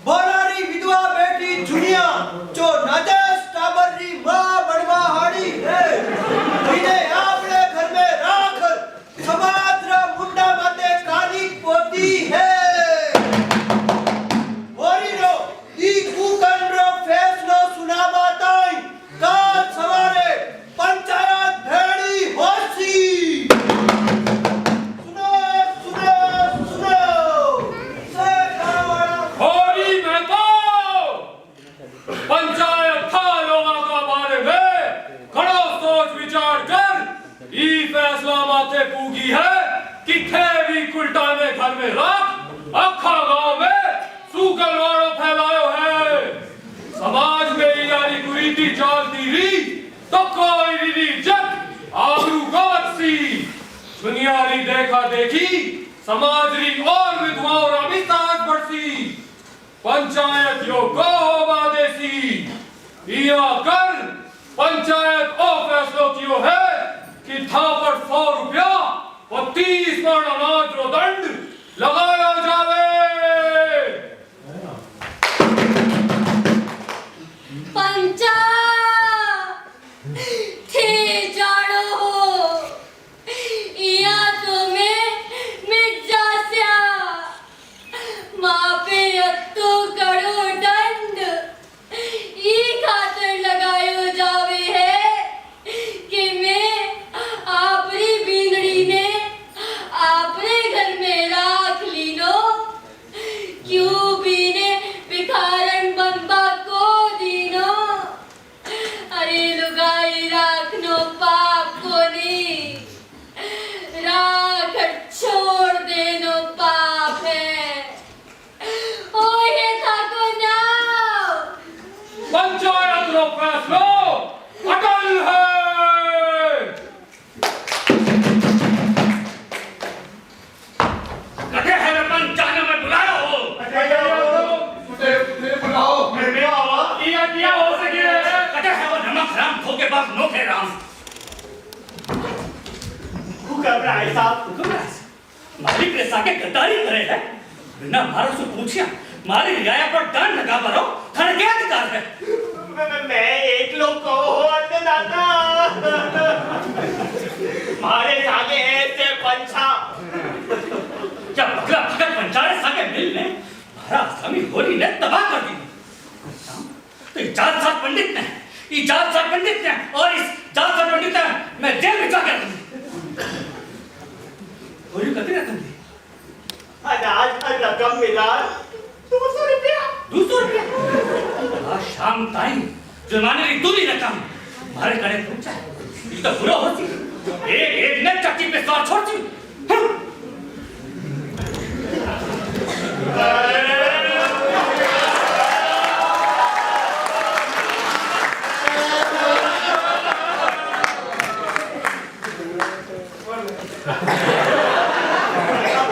बोलारी विधवा बेटी दुनिया जो नजस टाबरी मां बड़वा हाड़ी है इन्हें आपने घर में राख समाज रा मुंडा माते काली पोती है बोरी रो ई कुकन रो फैसलो सुनावा ताई काल सवारे पंचायत भेड़ी होसी सुनो सुनो सुनो से गावाड़ा
होरी में तो पंचायत था लोगों का बारे में खड़ो सोच विचार कर ई फैसला माते पूगी है कि खेवी कुलटा में घर में रख अखा गांव में सूकर वालों फैलायो है समाज में यारी कुरीति चलती रही तो कोई भी इज्जत आबरू गवत सी दुनियारी देखा देखी समाज री और विधवाओं रा भी ताज बढ़सी
पंचायत यो गो देसी या कर पंचायत ओ फैसलो कियो है कि था पर 100 रुपया और 30 मण अनाज रो दंड लगाया जावे।
पंचा थे जानो हो या तुम्हें मिट जास्या मापे अत्तो कड़ो दंड ई खातर लगायो जावे है कि मैं आपरी बीनड़ी ने आपरे घर में राख लीनो क्यों बीने भिखारन बनबा को दीनो अरे लुगाई राखनो पाप को नहीं राख छोड़ देनो पाप है ओ ये था को नाव
पंचायत रो फैसलो अटल है।
कटे है मैं पंचायत में बुलाया हो किया हो सके कटे है वो नमक राम ठोके बाप नोखे राम
हुक्म राय साहब
मालिक ने साके गद्दारी करे है बिना मारो से पूछिया मारी रियाया पर दंड लगा बरो थाने क्या अधिकार है
मैं एक लोग को अन्नदाता मारे सागे ऐसे पंचा
क्या पगला भगत पंचायत साके मिल ने मारा स्वामी होली ने तबाह कर दी तो इजाज साहब पंडित ने और इस जात साहब पंडित ने मैं जेल में जा कर होली कभी रकम दी
अनाज का रकम मिला 200 रुपया
200 रुपया आज शाम टाइम जुर्माने की दूरी रकम मारे करे पूछा ये तो बुरा होती एक ने चक्की पे सवार छोड़ती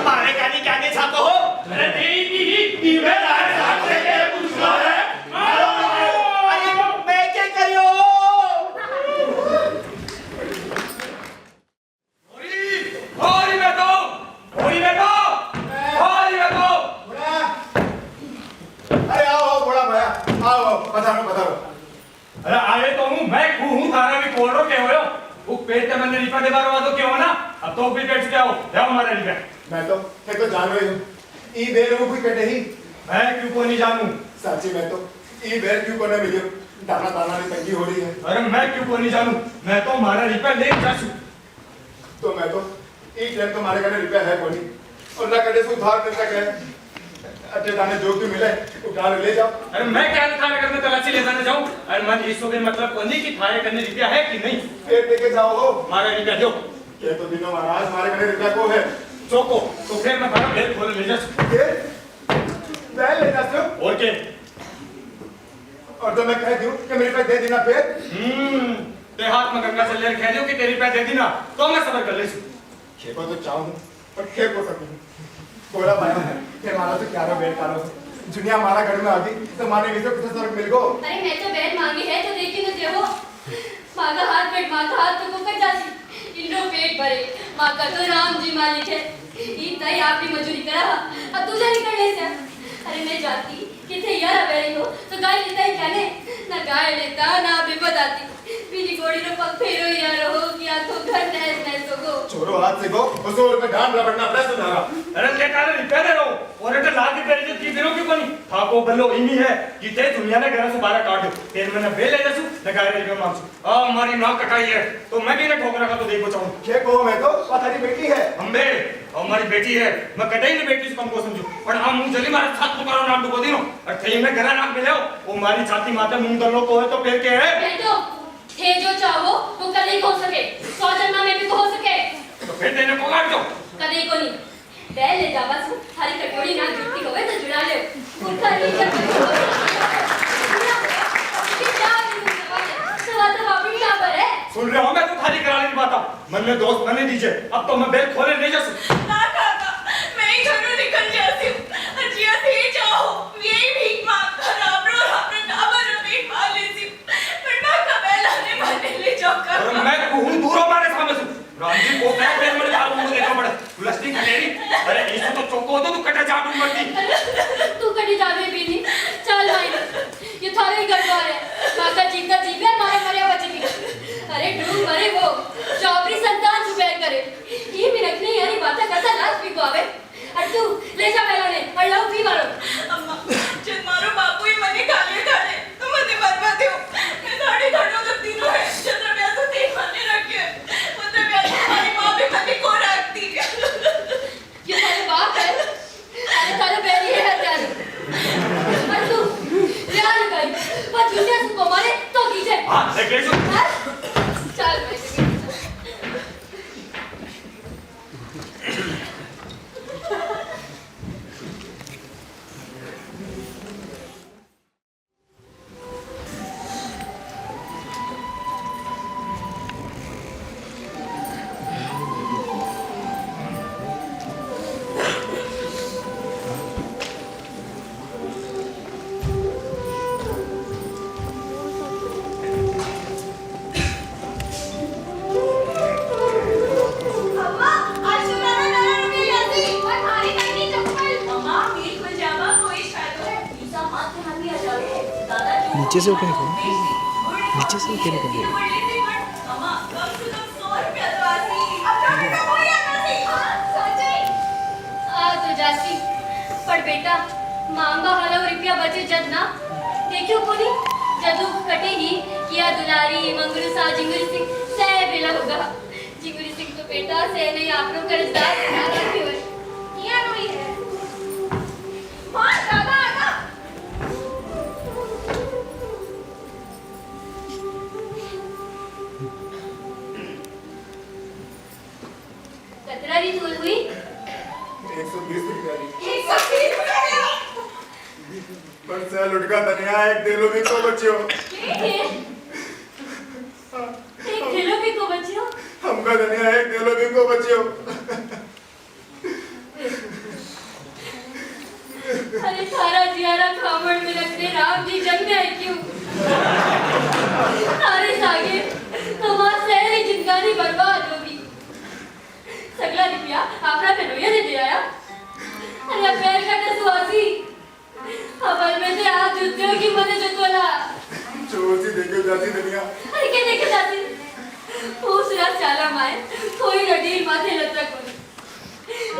मारे कानी क्या ने छापो हो
अरे दी मेरा हाथ से के पूछना है
अरे मैं क्या करियो
होली में दो
अरे आओ बड़ा भैया आओ पधारो पधारो।
अरे आए तो हूँ मैं हूँ थाना भी कोड़ो के हो वो पेट में मैंने रिपा दे बार वादो क्यों ना अब तो भी पेट से आओ जाओ हमारा रिपा
मैं तो जान रही हूँ ई बेर वो भी कटे ही
मैं क्यों को नहीं जानूं
साची मैं तो ई बेर क्यों को न मिलियो दाना दाना की तंगी हो रही है
अरे मैं क्यों को नहीं जानूं मैं तो हमारा रिपा ले जासू
तो मैं तो ई टाइम तो हमारे कने रुपया है कोनी और ना कटे से उधार मिलता है अच्छे दाने जो भी मिले उठा ले जाओ।
अरे मैं क्या थाने करने तलाशी ले जाने जाऊं अरे मन इसको भी मतलब को नहीं कि थाने करने रुपया है कि नहीं
फिर लेके जाओ हो
हमारा रुपया दो
ये तो दिनों महाराज हमारे कने रुपया को है
चौको तो फिर मैं थाना भेज खोल ले जासू
ये मैं ले जाते हो
और के
और तो मैं कह दूं कि मेरे पे दे देना फिर
ते हाथ में गंगा से ले कह दियो कि तेरी पे दे देना तो मैं सबर कर लेसू
खेपो तो चाहूं पर खेप हो सकूं कोड़ा पाया है कि हमारा तो क्या रो बेट कारो दुनिया हमारा घर में आ गई तो माने भी तो कितना सर मिल गो।
अरे मैं तो बैठ मांगी है तो देखी न देवो माँ का हाथ तो कुकर जाती इनको पेट भरे माँ का तो राम जी मालिक है इतना ही आपकी मजूरी करा अब तुझे निकल ले से अरे मैं जाती किथे यार बेड़ी हो तो गाय लेता ही क्या ने ना गाय लेता ना भी बताती बिनी गोड़ी रो पग फेरो यार हो कि आंखों घर नहस गो
छोरो हाथ से गो उसको पे डांड लपटना अपना सुधारा।
अरे ले काले रिपेयर रहो और एक लाख की पेड़ की दिनों की बनी थाको बल्लो इमी है कि ते दुनिया ने घर से बाहर काट दो तेरे मैंने बे ले जासू लगाए रे मांसू आ हमारी नाक कटाई है तो मैं भी ना ठोकरा का तो देख बचाऊं
के को मैं तो पथरी बेटी है
अम्बे हमारी बेटी है मैं कटई ने बेटी से तुमको समझू पर हम मुंह जली मारे साथ पुकारो नाम डुबो दिनो और थे में घरा नाम मिले हो वो हमारी छाती माथे मुंह दलो को है तो फिर के है
तो थे जो चाहो वो कल ही हो सके 100 जन्म में भी हो सके
तो फिर तेने पकड़ दो
कदे को नहीं बैल ले जा बस थारी कटोरी ना जुटती होवे तो जुड़ा ले उनका नहीं कर
सुन रहे हो मैं तो थारी कराने की बात मन में दोस्त बने दीजिए अब तो मैं बेल खोले नहीं जा सकता
ना काका मैं ही घरों निकल जाती हूँ जिया थे जाओ यही भी
जी को मैं फिर मेरे दारू मुंह देखो पड़े गुलस्ती खलेरी अरे इसको तो चौको तो तू कटा जाडू मरती
तू कटी जावे भी नहीं चल भाई ये थारे ही गड़बड़ है काका जीता जीवे मारे मरिया बचेगी अरे डूब मरे वो चौपड़ी संतान सुबह करे ये भी रखने यानी बातें करता लास्ट भी को आवे और तू ले जा मेला ने और लाओ पी मारो
अम्मा जब मारो बापू ही मने खाले खाले तो मने बर्बाद हो मैं थोड़ी थोड़ी तो तीनों है चंद्र ब्याह तो तीन मने रखे पुत्र ब्याह हमारी मां भी मने को रखती
ये तेरे बाप है अरे तारे बेरी है हत्यारे और तू ले आ गई पर दुनिया से मारे तो कीजिए
हां लेके जो
चल भाई
अम्मा आज तो मेरा नया रुपये लेती और भारी तंगी चप्पल अम्मा मीर खुल जावा कोई शायद है ईसा हाथ के हाथ में आ जावे दादा जो
नीचे से ऊपर निकलो नीचे से ऊपर निकलो
अम्मा कम से कम 100 रुपया तो आसी अब तो बेटा हो या नहीं सोचे
आ तो जासी पर बेटा मांगा हलो रुपया बचे जद ना देखियो कोनी जदू कटेगी किया दुलारी मंगरू सा जिंगरी सिंह से बेला होगा जिंगरी सिंह तो बेटा से नहीं आपरो कर्जदार नारा भी होए
किया रोई है मां दादा आना
कतरा री तोल हुई
120 रुपया दी
120 रुपया
पर से लुटका तनिया एक दिलो भी को बच्चो
एक किलो भी को बचियो
हमका तनिया एक दिलो भी को बच्चो
अरे थारा जियारा खामड़ में रखने राम जी जंग है क्यों अरे सागे तुम्हारा सारी जिंदगानी बर्बाद होगी सगला रुपया आपरा कन्हैया ने दे आया अरे पैर का सुहासी अबल में से आप जुत्ते की मदद जुतोला
चोसी देखो जाती दुनिया
अरे क्या देखे जाती पूसरा चाला माए कोई नदी माथे लतरा को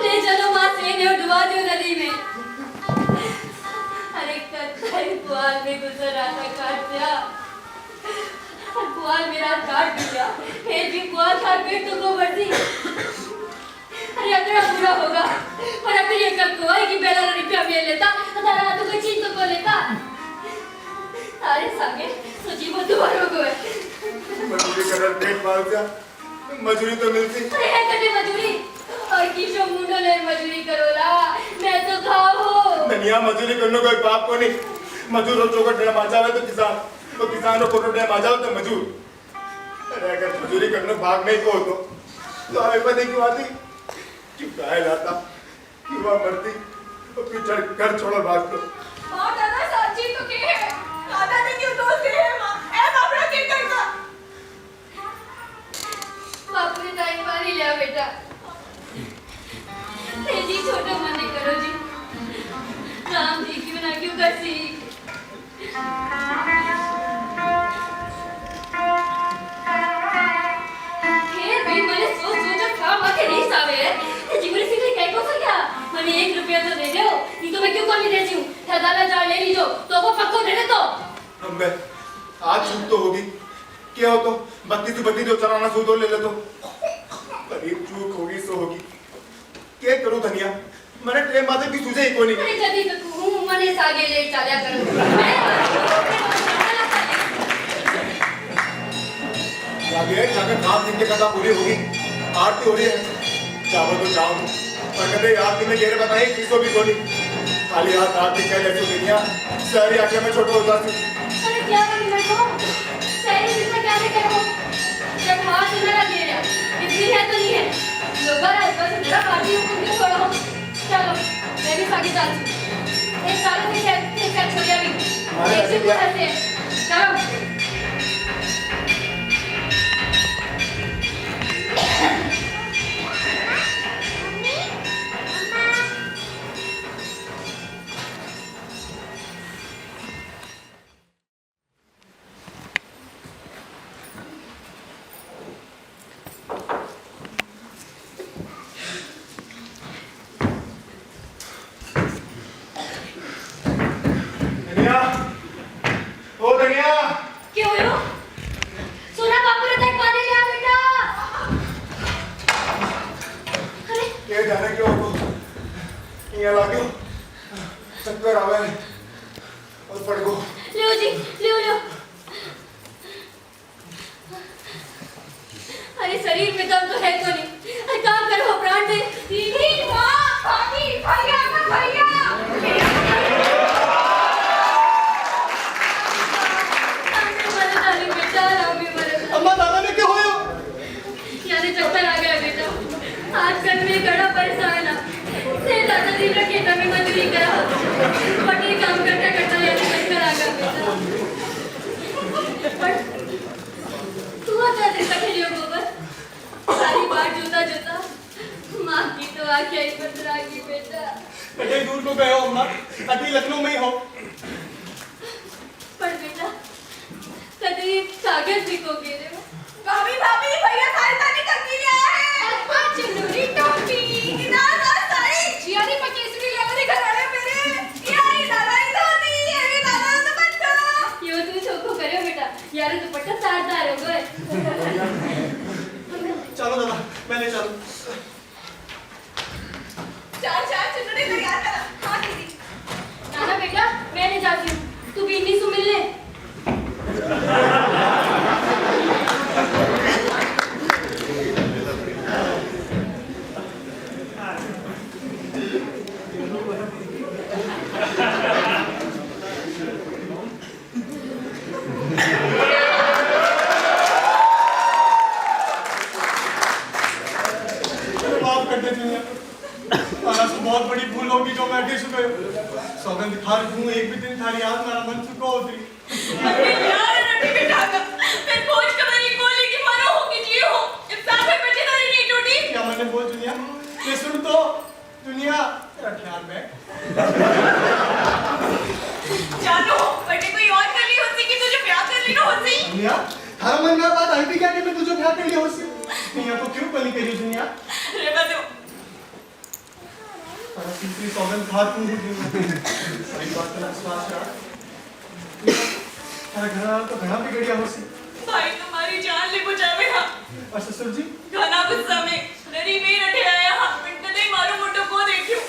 ले चलो मां से ने डुबा दो नदी में अरे कत्थई पुआल में गुजर रहा था काट दिया और पुआल मेरा काट दिया फिर भी पुआल काट पेट तो को बढ़ती अरे अगला बुरा होगा और अगर ये कल को आएगी बेला रुपया ले लेता तारा तो कोई चीज तो को लेता अरे सागे तो जीवन दोबारा हो गए
मजदूरी कर पेट पाल जा मजदूरी तो मिलती
अरे है कटे मजदूरी और की जो मुंडो ले मजदूरी करोला मैं तो खाओ
दुनिया मजदूरी करने कोई पाप को नहीं मजदूर रो चौकट डे माजावे तो किसान रो कोटो डे माजावे तो मजदूर अरे अगर मजदूरी करने भाग नहीं को तो आए पता क्यों आती क्यों गाय लाता क्यों वह मरती और फिर चढ़ घर छोड़ो भाग तो
मां दादा सच्ची तो के है दादा ने क्यों दोस्त दिए है मां ए बाबरा के करना
बापू ने टाइम पानी लिया बेटा जी छोटा मन नहीं करो जी राम जी क्यों ना क्यों करसी फिर भी मैंने सोच काम आके नहीं सावे जिगरी सिंह ने कह को क्या मैंने 1 रुपया तो दे दो नहीं तो मैं क्यों कमी देती हूँ ठगाला जा ले लीजो तो वो पक्को दे दे तो
अम्बे आज छूट तो होगी क्या हो तो बत्ती जो चलाना सूद ले ले तो करीब चूक होगी सो होगी क्या करूं धनिया मैंने ट्रेन बातें भी तुझे ही कोई नहीं
अरे जदी तो हूँ मने सागे ले चाल्या करो
आगे जाकर काम दिन की कथा पूरी होगी आरती हो रही है चाहो तो चाहो पर कदे आरती में घेरे बताए किसको भी कोनी खाली हाथ आरती कर ले तो दुनिया सारी आंखें में छोटा हो जाती
अरे क्या करूं मैं तो सारी जितना क्या नहीं करूं जब हाथ मेरा दे रहा इतनी है तो नहीं है लोगा बस मेरा पार्टी को क्यों छोड़ो चलो मैं भी सागे चलती हूं एक साल से क्या छोड़िया भी एक से पूरा से चलो
चक्कर आवे और पड़ गो।
लियो जी, लियो। अरे शरीर में दम तो है तो नहीं। अरे काम करो प्राण दे। दीदी, माँ, भाभी, भैया,
अम्मा दादा ने क्या होया?
यानी चक्कर आ गया बेटा। आजकल मैं बड़ा परेशान हूँ। से दादा दिन रखे तभी मजदूरी करा। पटी काम करता करता यानी चक्कर आ गया बेटा। पर तू आता दिन तक लियो गोबर। सारी बात जूता माँ की तो आंखें ही बंद रही बेटा।
कहीं दूर को गए हो अम्मा? अभी लखनऊ में ही हो।
पर बेटा कभी कागज भी को गिरे हो।
भाभी भैया खानदानी कंगी ले आया है।
अच्छा चिन्नूरी टोपी।
किनार साड़ी जियानी पकेसरी ले वाले घराने मेरे। ये दादा दुपट्टा।
यो तू छोको करे बेटा। यार दुपट्टा तारदार हो गए।
चलो दादा, मैं ले चलूं।
चार चुनरी तैयार करा। हाँ दीदी।
नाना बेटा मैं नहीं जाती हूँ। तू बीनी से मिल ले।
माफ कर दे दुनिया। तारा से बहुत बड़ी भूल होगी जो मैं अड्डे चुका हूँ। सौगंध खा रही हूँ, एक भी दिन थारी याद मेरा मन चुका होती।
अरे यार रटी बिठागा। फिर खोज कर मेरी गोली की मरो होगी जी हो। इस साथ में बची तारी नहीं टूटी।
क्या मैंने बोल दुनिया? ये सुन तो दुनिया तेरा ख्याल में।
जानो बटे कोई और कर ली होती कि तुझे प्यार कर ली ना होती।
दुनिया थारा मन में बात आंटी क्या कि मैं तुझे प्यार कर लिया उससे? दुनिया तो क्यों पली करी दुनिया?
रे बदो
तारा सिंपली सौगंध खा तू सही बात है ना विश्वास यार। तारा घरा तो घना बिगड़िया होसी।
भाई तुम्हारी जान ले बुझावे हां।
और ससुर जी
घना गुस्सा में नरी में रटे आया हां। मिनट नहीं मारो मुंडो को देखियो।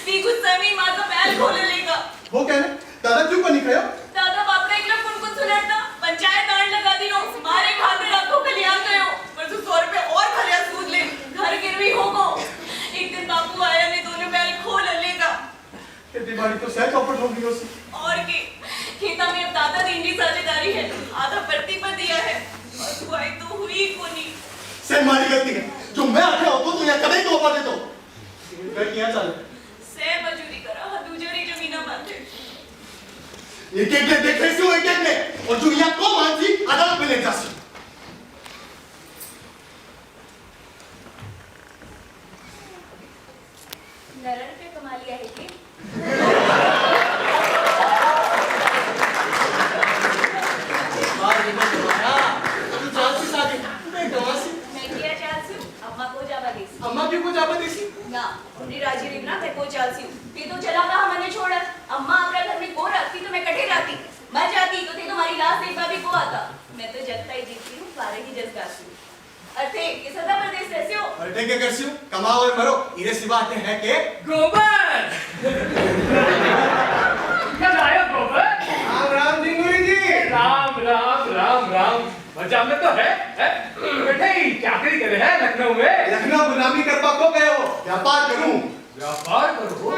दी गुस्सा में मां का बैल खोल लेगा।
वो कह रहे दादा क्यों पनी खायो?
दादा बाप ने एक लख उनको सुनाता। पंचायत दान लगा दी नो। मारे खाते रखो कल्याण गयो। पर तू 100 रुपए और खलिया सूद ले। घर गिरवी होगो। एक दिन बापू आया ने दोनों बैल खोल लेगा।
खेती बाड़ी तो सह चौपट होगी उसी।
और के खेता में अब दादा दिन की साझेदारी है। आधा पट्टी पर दिया है और बुआई तो हुई कोनी।
से हमारी गलती है जो मैं आखिर होतो तो यहाँ कभी तो पा दे तो मैं किया चल
से मजूरी करा दूजरी जमीना बांधे।
एक एक ने देखे से एक एक ने और जो यहाँ को मानसी अदालत में ले जासी।
नरन पे कमा लिया है कि
अम्मा क्यों को जाबा देसी?
ना उन्हें राजी रिबना मैं को चालसी हूँ। ये तो चला था हमने छोड़ा। अम्मा अपने घर में को रखती तो मैं कटे रहती। मैं जाती तो थे तुम्हारी लाश देखा भी को आता। मैं तो जगता ही जीती हूँ, बारे ही जज गाती हूँ। अर्थे किस सदा प्रदेश रहते हो?
अरे क्या करसी हूँ? कमाओ और मरो। इरे सिवा आते हैं के
गोबर क्या लाया गोबर?
राम राम जिंगुरी जी।
राम राम राम राम मजा में तो है? बेटे चाकरी करे है लखनऊ में?
लखनऊ गुलामी करवा को गए हो? व्यापार करूं?
व्यापार करो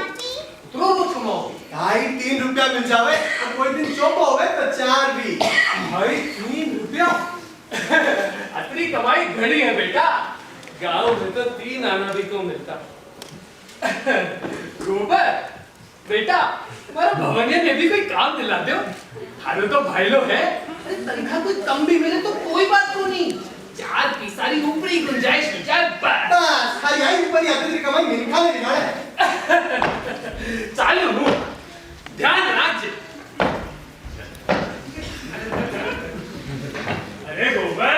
तो रोज कमाओ।
2.5-3 रुपया मिल जावे और कोई दिन चौपा होवे तो 4 भी।
भाई 3 रुपया अतरी कमाई घड़ी है बेटा। गांव में तो 3 आना भी को मिलता। गोबर बेटा तुम्हारा भवनिया में भी कोई काम दिला दो। हारो तो भाई लो है।
तनख्वाह कोई कम भी मिले तो कोई बात को नहीं। 4 की सारी ऊपरी गुंजाइश में चार बस।
बस खाली आई ऊपर ही अतरी कमाई मिनखा में बिगाड़ा है।
चालू हूँ ध्यान राज्य।
अरे गोबर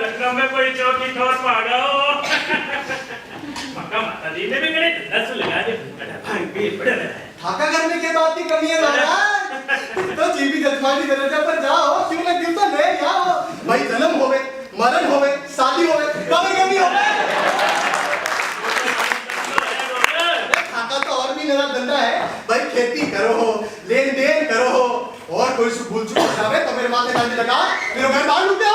लखनऊ में कोई चौकी ठोर पाड़ो। मक्का माता दी ने भी मेरे दस लगा दे। भांग भी पड़ा है।
थाका करने के बाद की कमी है महाराज। तो जीवी जजमानी दरजा पर जाओ क्यों ना क्यों तो ले जाओ। भाई जन्म होवे मरण होवे
शादी हो गई कभी कभी हो गए खाका तो और भी मेरा धंधा है भाई, खेती करो, लेन देन करो, और कोई से भूल चूक हो जावे तो मेरे माथे डांडी लगा मेरे घर बाहर लूट दो।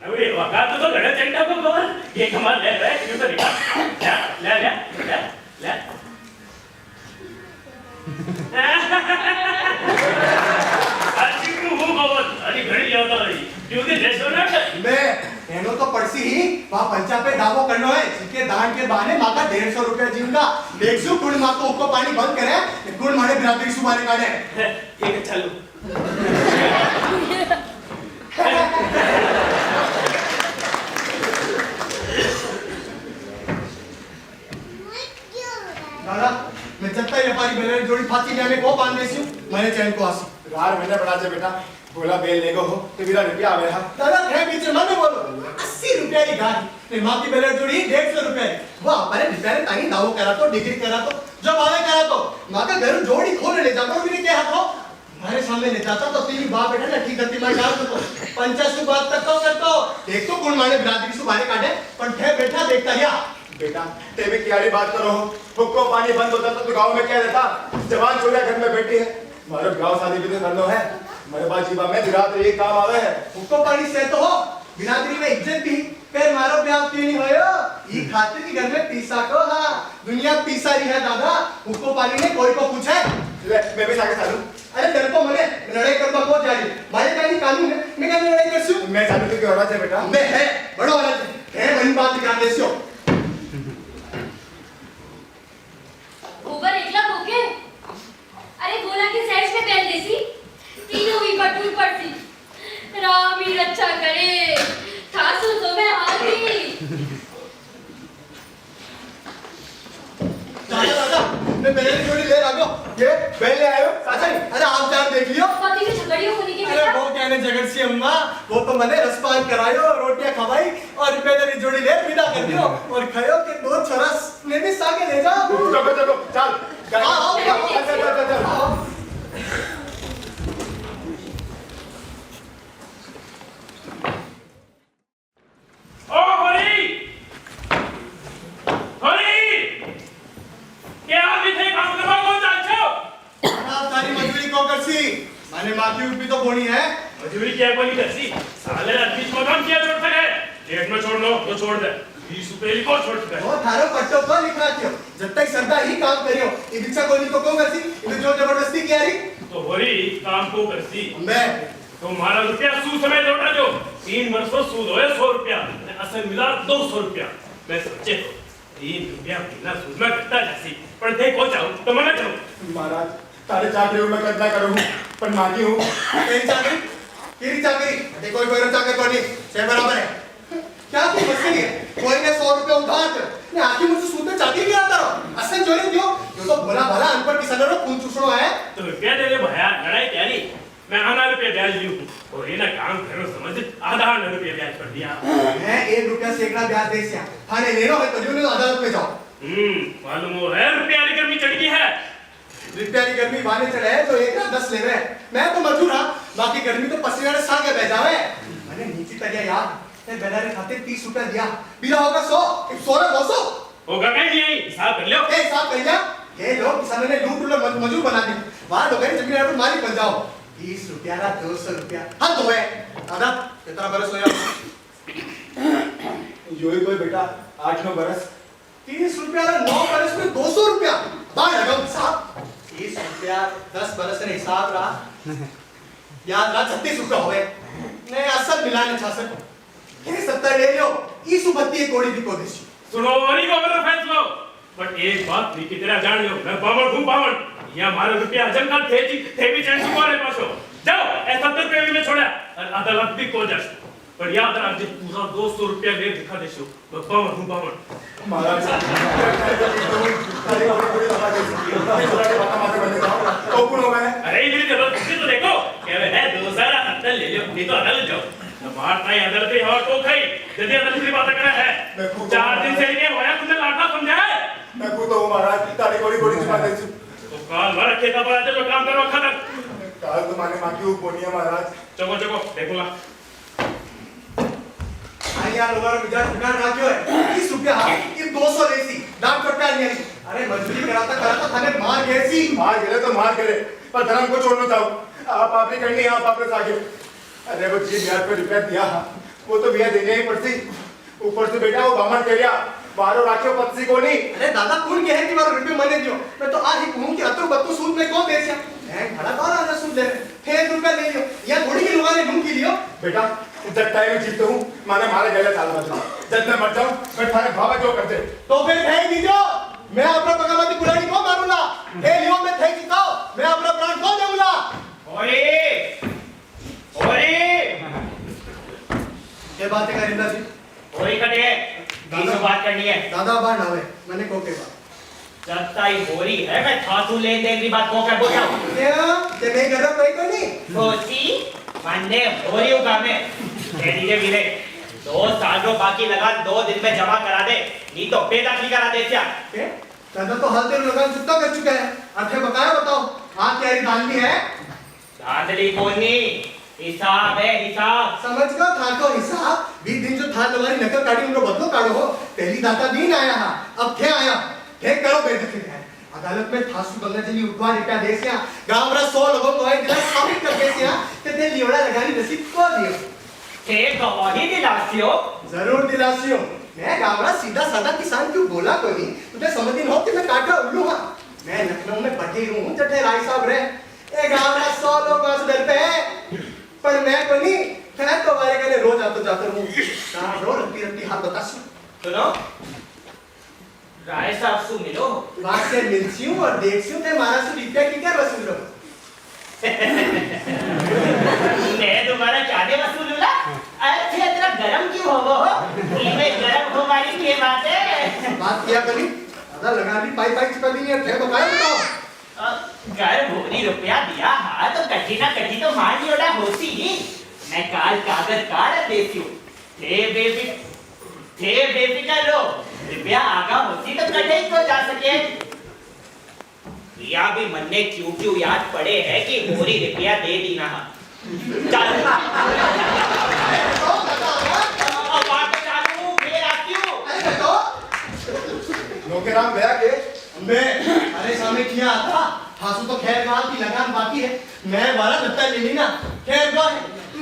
अबे वकालत तो गड़ा चंडा को खबर ये कमाल ले रहा है क्यों तो दिखा ले ले ले ले आज क्यों हो बाबा अरे घड़ी जाता है क्यों दे जैसो ना
मैं एनो तो पड़सी ही वहां पंचा पे दावो करनो है जिसके दान के बहाने मां का 150 रुपया जिनका देखसु कुल मां को ऊपर पानी बंद करे कुल माने बिरादरी सुबारे काटे
ये चलो
दादा मैं जत्ता व्यापारी बेले जोड़ी फांसी लेने को बांध देसी मैंने चैन को आसी
यार मैंने बड़ा जे बेटा बोला बेल लेगो हो तो मेरा रुपया आ गया।
दादा है पीछे मत बोलो 80 रुपया की गाड़ी मां की बेले जोड़ी 150 रुपया वाह अरे बेचारे ताई दावो करा तो डिग्री करा तो जब आवे करा तो मां का घर जोड़ी खोल ले जाता मैंने क्या हाथ हो हमारे सामने ले जाता तो तेरी बाप बेटा ना ठीक करती मैं डाल तो पंचायत से बात करता करता एक तो कौन माने बिरादरी से बाहर काटे पर ठे बैठा देखता क्या
बेटा तेरे की यारी बात करो हुक्को पानी बंद होता तो गांव में क्या रहता जवान छोड़ा घर में बैठी है मारो गांव शादी भी तो करना है मेरे बात जीवा में बिरादरी ये काम आवे है
हुक्को पानी से तो हो बिरादरी में इज्जत भी फिर मारो ब्याह क्यों नहीं होयो ये खाते की घर में पीसा को हां दुनिया पीसा रही है दादा हुक्को पानी ने कोई को पूछे
ले मैं भी साके सालू
अरे तेरे को मने लड़ाई करना बहुत जारी मारे का नहीं कानून है मैं क्या लड़ाई करसू
मैं जानू तो क्या हो रहा है बेटा
मैं है बड़ा वाला है वही बात ध्यान देसियो
ऊपर एकला होके अरे गोला के साइड में बैठ देसी तीनों भी बटूर पड़ती राम ही रक्षा करे खासू तो मैं हाथी
दादा मैं पहले जोड़ी ले आगो
ये पहले आयो
अच्छा अरे आप जान देख लियो
पति की झगड़ी होने की
अरे वो कहने जगत सी अम्मा वो तो मैंने रसपान करायो रोटियां खवाई और पहले जोड़ी ले विदा कर दियो और खायो के दो छरस ने भी सागे ले जाओ
चलो चलो चल
आओ
ओ हरी हरी क्या आदमी थे काम करवा कौन चाल छो
आप सारी मजदूरी को करसी माने माफी ऊपी तो बोनी है
मजदूरी क्या बोली करसी साले आदमी को काम किया छोड़ सके एक में छोड़ लो तो छोड़ दे 20 रुपए को छोड़ दे
वो थारो पट्टो को लिखा थियो जब तक श्रद्धा ही काम करियो ये भिक्षा कोनी तो कौन करसी ये जो जबरदस्ती किया री
तो हरी काम को करसी
मैं
तो हमारा रुपया सूद समय लौटा दो 3 वर्षों सूद होए 100 रुपया असल मिला 200 रुपया मैं सोचे तो 3 रुपया बिना सूद में करता जैसी पर देखो चाहो तो मना करो
महाराज तारे चाकरी में करना करूं पर मांगी हूं
तेरी चाकरी देखो कोई चाकर कोनी से बराबर है क्या की मस्ती है कोई ने 100 रुपए उधार दे ने आखिर मुझसे सूद में चाकरी क्या आता रहो असन जोरे दियो यो तो भला भला अनपढ़ किसान रो खून चूसणो है
तो रुपया दे दे भैया लड़ाई तैयारी मैं आधा रुपया ब्याज ली हूं और ये ना काम करो समझ आधा रुपया ब्याज कर दिया
मैं 1 रुपया सैकड़ा ब्याज दे सिया थाने लेनो है तो जो ने अदालत में जाओ
मालूम हो है रुपया की गर्मी चढ़ गई है
रुपया की गर्मी बाने चढ़े है तो 1 10 ले रहे मैं तो मजदूर हां बाकी गर्मी तो पसीने से सागे बह जावे मैंने नीचे तरिया यार ते बेलारे खाते 30 रुपया दिया बिना होगा 100 100 रे 200
होगा कहीं नहीं हिसाब कर लो
ए हिसाब कर लिया ये लोग किसानों ने लूट लूट मजदूर बना दी वहां लोगों ने जमीन पर मालिक बन जाओ 20 रुपया रा 200 रुपया हद होए दादा कितना बरस होया
जो ही कोई बेटा 8-9 बरस
30 रुपया रा 9 बरस में 200 रुपया बाहर लगाओ साहब 30 रुपया 10 बरस रे हिसाब रहा याद रहा 36 रुपया होए नहीं असल मिलाने 66 ये 70 ले लो इस बत्ती एक कोड़ी भी को देसी
सुनो वरी को मेरा फैसला बट एक बात नहीं कितना जान लो मैं बावड़ हूं बावड़ ये हमारा रुपया अजम का थे भी चैन सुमारे पासो जाओ ऐ 70 रुपए में छोड़ा और अदालत भी को जास पर याद रख जे पूरा 200 रुपया ले दिखा देसो मैं बावड़ हूं बावड़
महाराज तारी को पूरी दफा दे थोड़ा के बात माथे बंद जाओ तो कौन हो गए
अरे ये जबरदस्ती तो देखो क्या है 2070 ले लो नहीं तो अदालत जाओ मार नहीं अदालत ही हो तो खाई यदि अदालत की बात कर रहा है 4 दिन से ये होया तुमने लाटा समझा है
मैं को तो महाराज तारी कोड़ी चुका दे
तो काल मारा खेता पर आते जो काम करो खत्म
काल तुम्हारे मां की बोनिया महाराज
चको चको देखो ला
आई
यार हमारा मिजाज बिगाड़ रहा क्यों है 20 रुपया ये 200 लेसी दाम पट्टा नहीं है अरे मजदूरी कराता थाने मार गए सी
मार गिरे तो मार गिरे पर धर्म को छोड़ना चाहो आप ही करनी आप वापस आगे अरे वो जी ब्याज पे रुपया दिया वो तो भैया देने ही पड़ती ऊपर से बेटा वो बामण करिया बारो राखियो पत्सी को नहीं
अरे दादा कौन कहे कि मारो रुपये मने दियो मैं तो आज ही कहूं कि अतो बत्तो सूद में कौन देसिया मैं खड़ा कौन आना सूद ले फिर रुपया ले लियो या थोड़ी की लुगाने ढूंढ की लियो
बेटा जब टाइम में जीतता हूँ माने मारे गले चाल मत जब मैं मर जाऊँ मैं थाने भावा जो करते
तो फिर फेंक दीजियो मैं अपना बगावती पुरानी को मारूंगा ए लियो मैं फेंक देता हूं मैं अपना प्राण को दूंगा
ओरे ओरे
ये बातें करेंदा जी
ओरे कटे दादा बात करनी है
दादा बार नावे मैंने को के बात
जब ताई होरी है मैं थातू ले दे की बात को कर बोलता हूं
क्या ते मैं घर कोई को नहीं
सोची मानने होरी हो काम है तेरी जे वीरे 2 साल जो बाकी लगा 2 दिन में जमा करा दे नहीं तो बेदखली करा दे क्या
दादा तो हाल तेरे लगान चुकता कर चुका है आंखें बकाया बताओ हां क्या ये धांधली है
धांधली कोनी हिसाब है हिसाब
समझ गयो था को हिसाब 20 दिन जो था तुम्हारी नकल काटी उनको बदलो काढ़ो हो पहली दाता दिन आया हां अब थे आया थे करो बेदखली है अदालत में थासु बंगला जली उठवा रिटा देसिया गांव रा 100 लोगों को एक दिला साबित कर देसिया कि ते लियोड़ा लगानी रसीद को दियो
थे गवाही दिलासियो
जरूर दिलासियो मैं गांव रा सीधा साधा किसान क्यों बोला कोनी तुझे समझ नहीं हो कि मैं काटा उल्लू हां मैं लखनऊ में पढ़ी हूं जटे राय साहब रे ए गांव रा 100 लोग बस डर पे पर मैं कोनी मैं तो वाले कने रोज आतो जातो हूं ना रो रत्ती हाथ बता
सुनो राय साहब सु मिलो
बात से मिलसियो और देखसियो ते मारा से रुपया की क्या वसूल लो
मैं तुम्हारा चादे वसूल लूला अरे इतना गरम क्यों हो ये गरम हो वाली की बात है
बात किया करी दादा लगा दी पाई चुका दी है थे बकाया बताओ
घर भोरी रुपया दिया हाँ तो कठी ना कठी तो मान लियोड़ा होती मैं काल कागज काट देती हूँ थे बेफिकर लो रुपया आगा होती तो कटे ही तो जा सके या भी मन ने क्यों याद पड़े है कि भोरी रुपया दे दी ना चल अब बात चालू फिर आती हूँ
नौकराम गया के मैं अरे सामने किया था हासू तो खैर गाल की लगान बाकी है मैं वाला लगता ले ली ना खैर गाल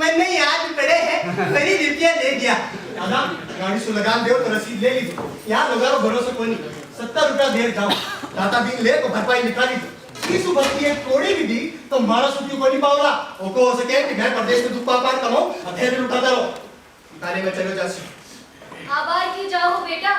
मैंने याद पड़े है मेरी रुपया दे दिया दादा गाड़ी से लगान दो तो रसीद ले ली यहाँ लोगारो भरोसा कोई नहीं 70 रुपया दे जाओ दादा दिन ले तो भरपाई निकाली इस बस्ती एक कोड़ी भी दी तो मारा सुती को नहीं पावला ओको हो सके कि मैं प्रदेश में दुख पापार कमाऊं अधेरे लुटाता रहो तारे में चलो जासी
आबार क्यों जाओ बेटा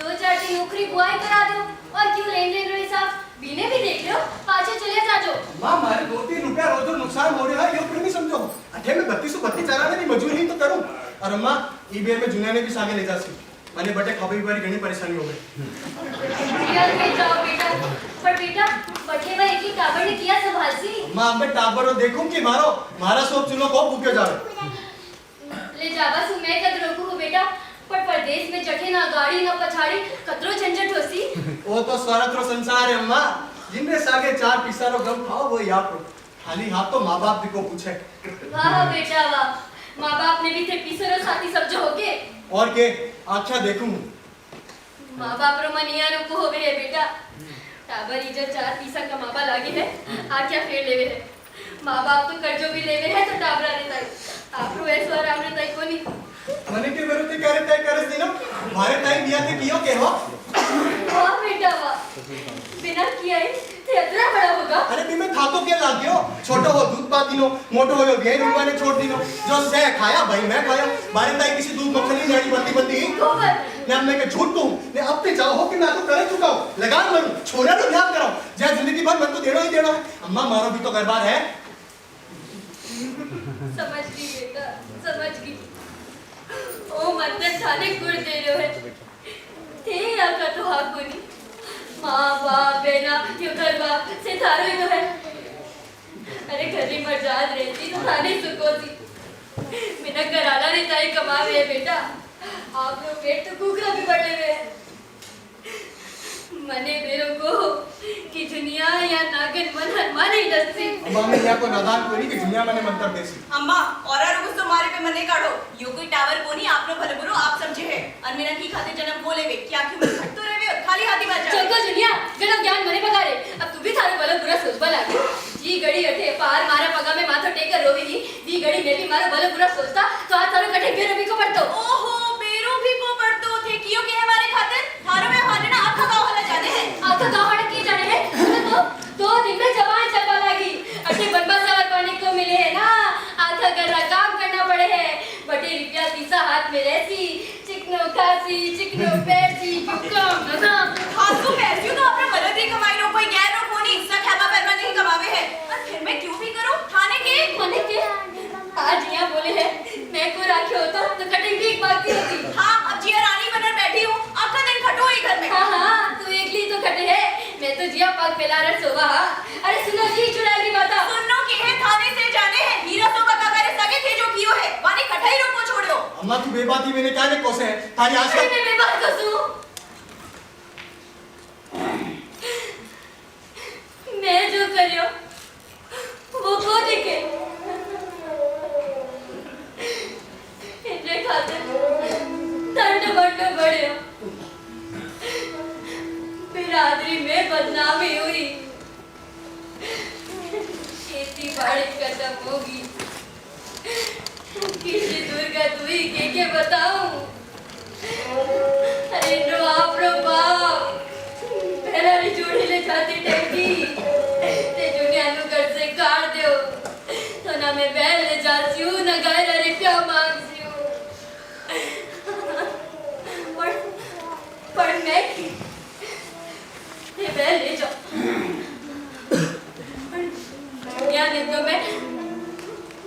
2-4 दिन नौकरी बुआई करा दो और क्यों लेन रहे साहब बीने भी देख लो पाछे चले जाजो
मां मारे 2-3 रुपया रोज नुकसान हो रहा है ये ऊपर नहीं समझो अठे में 32 चारा में मजूरी तो करूं और अम्मा ईबीए में जुनिया ने भी सागे ले जासी मैंने बटे खाबी बारी घणी परेशानी हो गई
यार ले जाओ बेटा पर बेटा बटे में एक ही टाबर ने किया संभालसी
मां मैं टाबर देखूं कि मारो मारा सोच चुनो को भूखे जावे
ले जावा सु मैं कद रोकू हो बेटा पर परदेश में जठे ना गाड़ी ना पछाड़ी कतरो झंझट होसी
वो तो स्वार्थरो संसार है अम्मा जिनने सागे 4 पिसारो गम खाओ वो याद को खाली हाथ तो माँ-बाप भी को पूछे
वाह बेटा वाह माँ-बाप ने भी थे पिसरो साथी सब जो होगे
और के आख्या देखूं
माँ-बाप रो मनिया रो को होवे है बेटा टाबर इज्जत 4 पैसा कमाबा लागे है आख्या फेर लेवे है माँ-बाप तो कर्जो भी लेवे है तो टाबरा देता है आपरो ऐसो आराम रे तई कोनी
मने के विरुद्ध करे तय करस दिनो मारे टाइम दिया के कियो के हो
वाह बेटा वाह बिना किया है ते इतना बड़ा होगा
अरे भी मैं थाको के लाग गयो छोटो हो दूध पा दिनो मोटो हो गए रुपया ने छोड़ दिनो जो से खाया भाई मैं खाया मारे ताई किसी दूध मक्खनी जानी बंदी ने मैं के झूठ कहूं ने अब पे जाओ हो कि मैं तो कर चुका हूं लगान मारूं छोड़ा तो ध्यान करो जे जिंदगी भर मन तो देना ही देना है अम्मा मारो भी तो गरबार है
समझ गई बेटा समझ गई ओ मतलब थाने गुड़ दे रहे है थे आका तो हाकुनी माँ बाप बेना यो घर बाप से थारो ही तो है अरे घरी मर्जाद रहती तो थाने सुकोती बिना घराला रहता ही कमावे है बेटा आप लोग पेट तो कुकरा भी बढ़े हुए हैं मने मेरे को कि दुनिया या नागन मन हनुमान ही दस्ती
अम्मा मैं यहाँ को नादान कोनी की दुनिया मैंने मंत्र देसी
अम्मा और गुस्सो मारे पे मने काढो यो कोई टावर कोनी आपनो भले बुरो आप समझे है अनमेरा की खाते जन्म बोले वे क्या कि मन तो रेवे खाली हाथी बाजा
चलको दुनिया जन्म ज्ञान मने पगारे अब तू भी थारो भलो बुरा सोचबा लागे जी घड़ी अठे पार मारा पगा में माथो टेकर रोवेगी दी घड़ी में भी मारो भलो बुरा सोचता तो आज थारो कठे बेरो भी को पड़तो
ओहो बेरो भी को पड़तो थे कियो के हमारे खातिर थारो में हाने ना आखा गांव वाला जाने है
आखा गांव वाला की जाने है तो 2 दिन में जवान चलवा लगी अठे बनबा सवर पाने को मिले है ना आखा घर काम करना पड़े है बटे रुपया तीसा हाथ में रहती चिकनो खासी चिकनो पैसी काम ना
खासू पैसियो तो अपने मदद ही कमाई लो कोई गैर रो कोनी सब खाबा परमा नहीं कमावे है और फिर मैं क्यों भी करूं खाने के
मने के आज यहाँ बोले है मैं को राखी होता तो कटिंग भी एक बाकी होती
हां अब जिया रानी बनकर बैठी हूं आपका दिन खटो ही घर में
हां तू एकली तो खटे है मैं तो जिया पग पेला रह सोवा अरे सुनो जी चुड़ैली माता
सुनो के है थाने से जाने है हीरा तो बका करे सके थे जो कियो है वानी खटाई रोको छोड़ो
अम्मा तू बेबाती मैंने क्या ने कोसे है थारी आज
मैं बेबात कसू मैं जो करियो वो को देखे इतने खाते दंड बंड बढ़े बिरादरी में बदनामी हुई खेती बाड़ी खत्म होगी किसी दुर्गत हुई के बताऊं अरे नो आप रो बाप पहला री जोड़ी ले जाती टैंकी ते दुनिया नु घर से काट दो तो ना मैं बैल ले जाती हूँ ना गाय रे क्या मांगती हूँ पर मैं ये बैल ले जाओ दुनिया ने तो मैं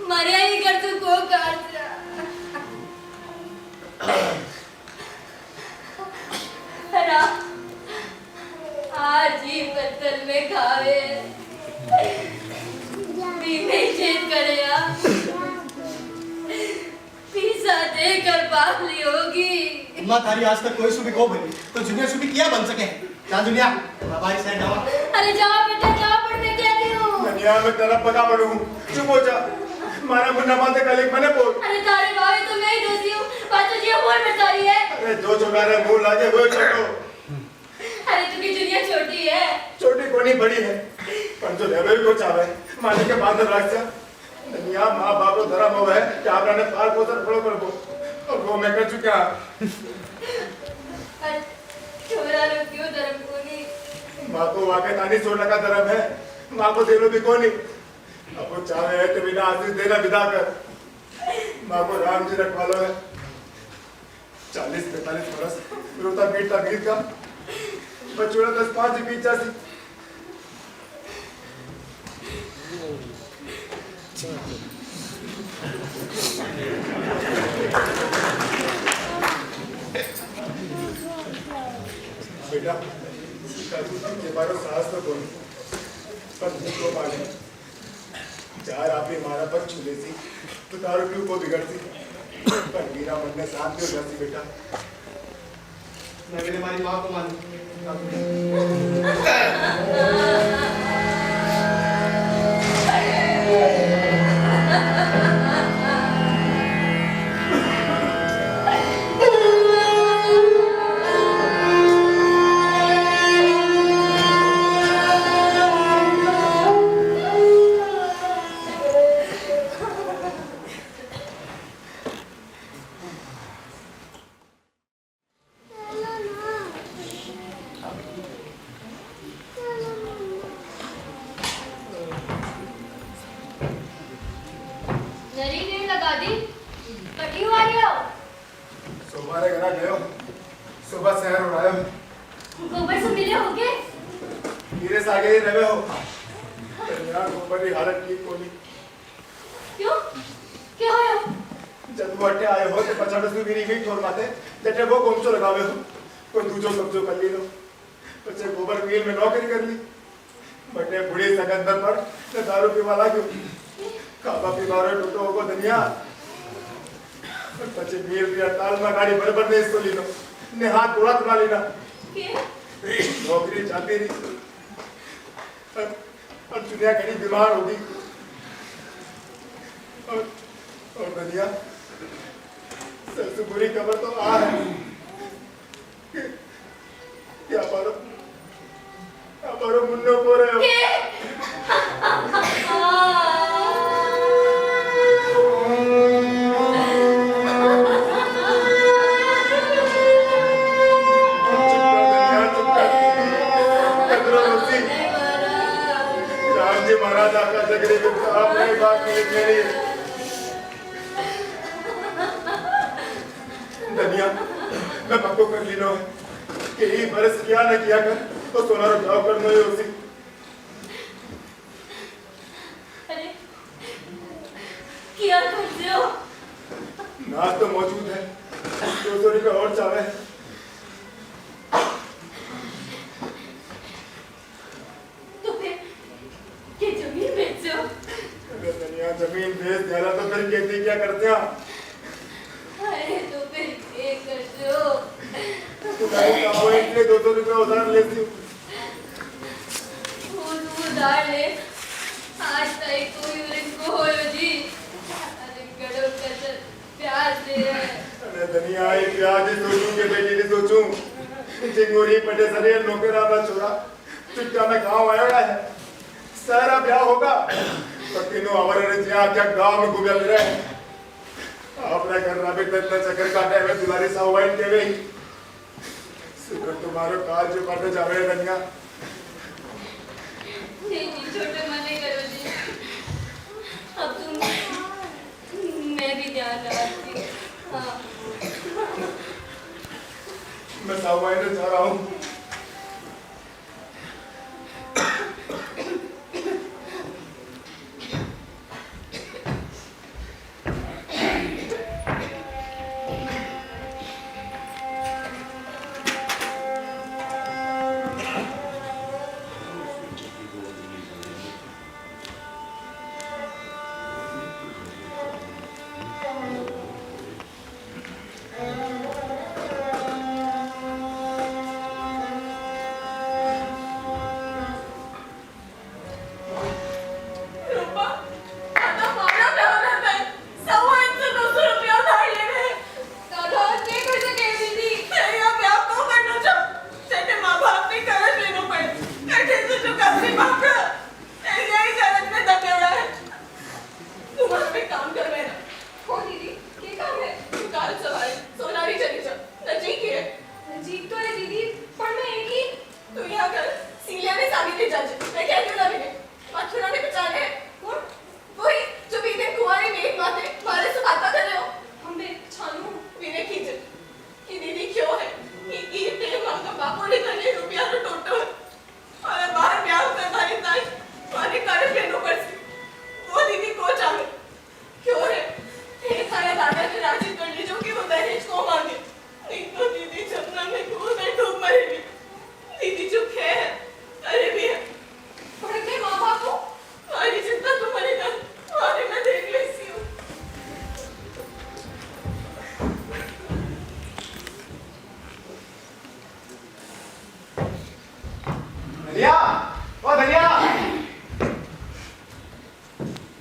मरे ही कर तू को काट दिया आज ही पत्तल में खावे बीमे चेत करे पीसा देकर पाप ली होगी
अम्मा थारी आज तक कोई सुबह को बनी तो जूनियर सुबह क्या बन सके क्या दुनिया हमारी साइड जाओ
अरे जाओ बेटा जाओ पर मैं कहती हूँ
दुनिया में तरफ पका पड़ू चुप हो जा मारा मुन्ना माते कल एक मने बोल
अरे तारे बावे तो मैं ही दोषी हूँ बात तो जी बोल बता रही है
अरे जो चुकारे मुंह लागे वो छोड़ो
अरे तू की दुनिया छोटी है
छोटी कोनी बड़ी है पर जो लेवल को चाहे माने के बाद रख जा दुनिया माँ बाप को धर्म हो है कि आप ने पाल पोषण फड़ो कर दो और वो मैं कर चुका
छोरा लो क्यों धर्म को नहीं
माँ को वाकई तानी 100 टका धर्म है माँ को दे लो भी कोनी अब वो चाहे है तो बिना आशीष देना विदा कर माँ को राम जी रखवा लो है 40-45 बरस रोता पीटता बीत का बचोड़ा 10-5 बीत जाती बेटा के बारे साहस तो बोल पर को माने चार आपे मारा पर छुले सी तो तारो क्यों को बिगड़ती पर मेरा मन में शांति हो जाती बेटा
मैं मैंने हमारी माँ को मान
और दुनिया कहीं बीमार होगी और दुनिया सबसे बुरी खबर तो आ है कि हमारो मुन्नो को रहे हो। महाराज आपका जगरे आपने बात नहीं मेरी धनिया मैं पक्को कर ली नो कि ये बरस किया न किया कर तो सोना रुझाव कर नो उसी
अरे क्या करते हो?
नाच तो मौजूद है 200 रुपये और चाहे जमीन बेच दिया तो फिर खेती क्या करते हैं?
अरे तो फिर ये करते हो?
तुम्हारी काम है इसलिए 200 रुपये उधार लेती हूँ।
उधार ले आज तक कोई उनको हो जी अरे कड़ो कसर प्याज दे रहे
अरे दुनिया ये प्याज ही सोचूं के बेटी ने सोचूं चिंगूरी पटे सरे नौकरा ना छोड़ा चुटका में गाँव आया है सारा ब्याह होगा तो तीनों हमारे जिया क्या गांव में घूमे फिरे आपने घर राबे तत्ता चक्कर काटे में दुलारी सावाइन के गई सुकर तुम्हारे काल जो काटे जावे दुनिया
नहीं छोटे मने करो जी अब तुम मैं भी ध्यान रखती हाँ
मैं सावाइन जा रहा हूँ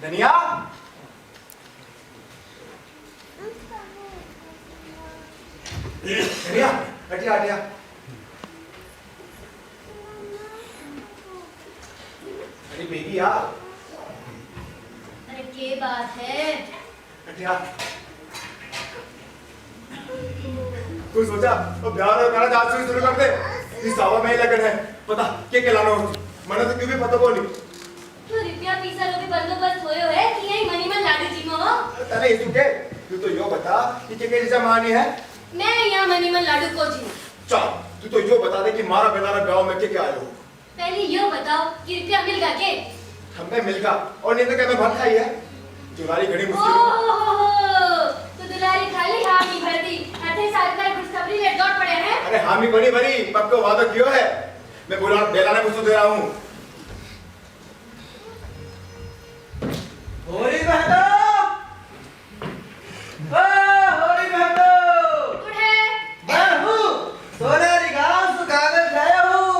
धनिया धनिया हटिया हटिया अरे बेबी यार
अरे क्या बात है
हटिया तू सोचा तो ब्याह और मेरा आज से शुरू कर दे इस सावा में ही लगन है पता क्या कहलाना हो मने तो क्यों भी पता को नहीं
तो रुपया पैसा लो भी बंदोबस्त होयो है कि यही मनी में लाडू जी मो
अरे इसु के तू तो यो बता कि के जमाने है
मैं यहाँ मनी में लाडू को जी
चल तू तो यो बता दे कि मारा बेनारा गांव में क्या आए हो
पहले यो बताओ कि रुपया मिल गा के
हमें मिल गा और नहीं तो क्या मैं भात खाई है तुम्हारी घड़ी मुश्किल
तो दुलारी खाली हामी भर दी अठे साल का खुशखबरी ले दौड़ पड़े हैं
अरे हामी बड़ी बड़ी पक्को वादा क्यों है मैं बुला बेलाने को दे रहा हूं
होरी बहनो होरी बहनो
उठे
मैं हूँ सोनेरी गांव से कागज लाया हूँ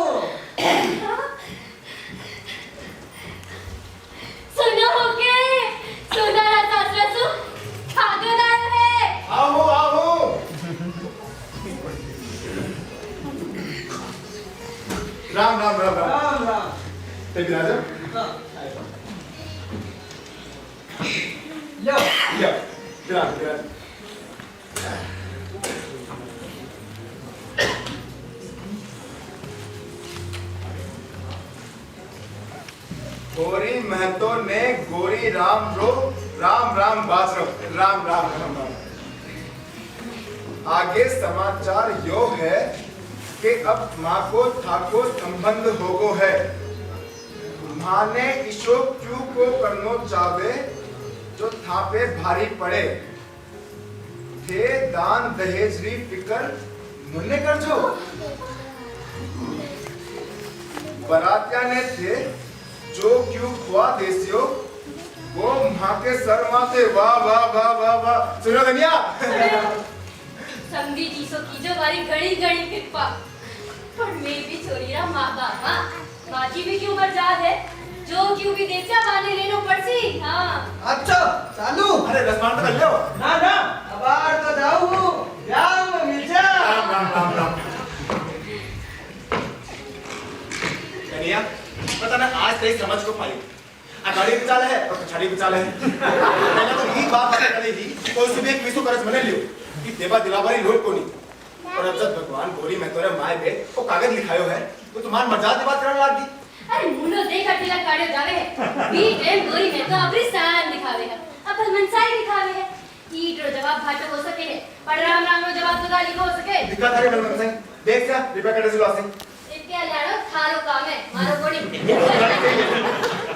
राम राम राम राम
राम राम।
ते विराजा
लो
या विराज विराज गोरी महतो ने गोरी राम रो राम राम बासरो राम राम राम राम। आगे समाचार यो है कि अब माँ को ठाको संबंध होगो है। माँ ने ईशो क्यों को करनो चावे जो थापे भारी पड़े थे दान दहेज री फिकर मुन्ने कर जो बरातिया ने थे जो क्यों खुआ देसियो वो माँ के सर माथे वाह वाह वाह वाह वाह। सुनो धनिया
समझी जी सो की जो वारी घड़ी घड़ी कृपा पर मैं भी छोरी रा माँ बापा माँ की भी क्यों मर जात है जो क्यों भी देचा बाने लेनो पड़सी। हाँ
अच्छा चालू।
अरे रसमान तो कर लो
ना ना अबार तो जाऊ ब्याह में मिल जा।
राम राम राम राम। धनिया पता ना आज तेरी समझ को पाई अगाड़ी भी चाल है और पछाड़ी भी चाल है। मैंने तो यही बात करी थी कोई से भी एक विसु करज मने लियो कि देवा दिलावारी लोग कोनी और अब जब भगवान गोरी में तोरे माए बे वो कागज लिखायो है तो तुम्हार मजाक की बात करने लागी।
अरे मुनो देखा तिलक काढ़े जावे है बी टाइम गोरी में तो अपनी शान दिखावे है अपन मनसाई दिखावे है ईट रो जवाब भाट हो सके है पर राम राम रो जवाब तो गाली हो सके।
दिखा थारे मन से देख जा रिपा कटे जुला से
इतने लाड़ो थारो काम है मारो गोड़ी।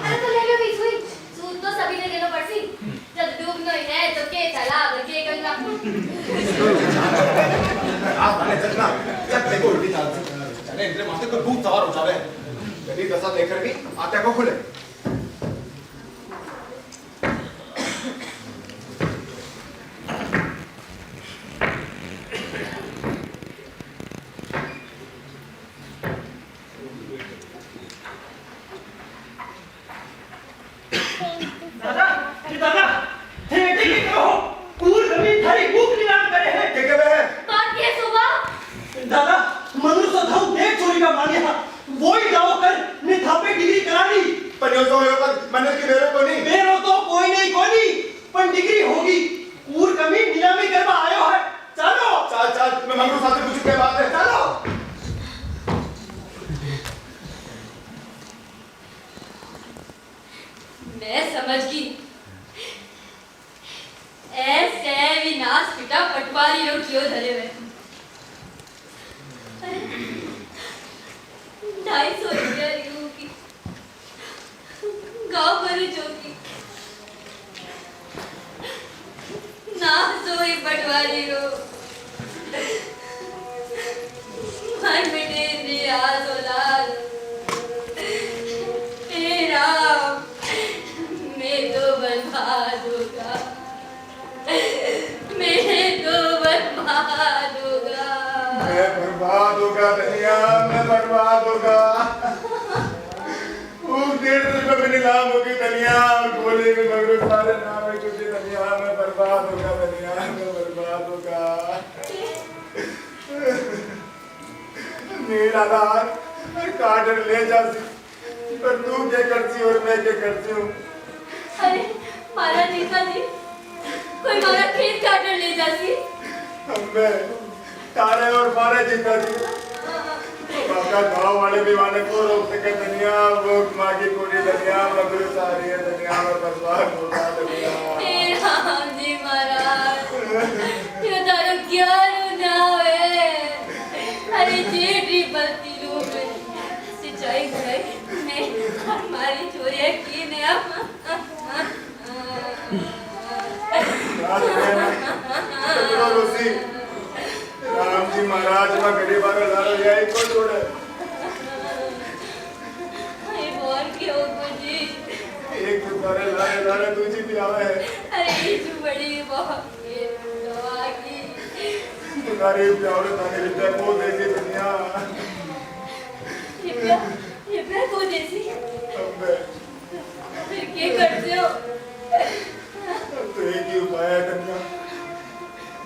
अरे तो ले लो भी सुई सूद तो सभी ने लेनो पड़सी जब डूबनो ही है तो के तालाब के गंगा
आप माने चलना जब देखो उल्टी चाल से चले इनके माथे को भूत सवार हो जावे यदि दशा देखकर भी आत्या को खुले।
दादा जी दादा थे ठीक कहो पूर कभी थारी भूख निलाम करे है
के वे
बात ये सुबह
दादा मनुष्य था देख चोरी का माने हा वही गाँव कर ने थापे डिग्री करा ली
पर यो तो यो पर मैंने की बेरो को नहीं
मेरो तो कोई नहीं कोनी पर डिग्री होगी पूर कभी नीलामी करवा आयो है। चलो
चाल चाल मैं मंगरू साहब से पूछूं क्या बात है।
चलो
मैं समझ गई ऐसे विनाश पिता पटवारी लोग क्यों धरे हुए 250 रुपया लियो की गाँव भरे चौकी ना सोई पटवारी रो मन बेटे दिया सोलाल तेरा मैं तो बर्बाद होगा मैं तो बर्बाद होगा
मैं बर्बाद होगा धनिया मैं बर्बाद होगा। भूख डेढ़ रुपए में नीलाम होगी धनिया और गोली में मंगरू सारे नाम है तुझे धनिया मैं बर्बाद होगा धनिया मैं बर्बाद होगा। मेरा लाल काटन ले जाती पर तू क्या करती और मैं क्या करती हूँ।
अरे मारा जीता जी कोई मारा खेत काटने ले जाती
मैं तारे और मारे जीता थी बाका गाँव वाले भी वाले को रोक सके धनिया वो माँ की कोड़ी धनिया मगरू सारी है धनिया में बर्बाद होगा धनिया।
हे राम जी महाराज ये तारो क्या रोना है अरे जेठी बत्ती रूप सिंचाई घुराई मैं हमारी चोरिया की ने
राम जी महाराज मैं गरीब आगे ला रहा यही को छोड़े
अरे बोल के हो जी
एक दुकाने लारे तुझी भी आवे है
अरे ये जो बड़ी बहुत ये दवा की
तुम्हारी प्यारे ताने विद्या को देगी दुनिया
ये प्यार को देसी
अम्बे
फिर क्या करते हो
तो एक ही उपाय है कन्या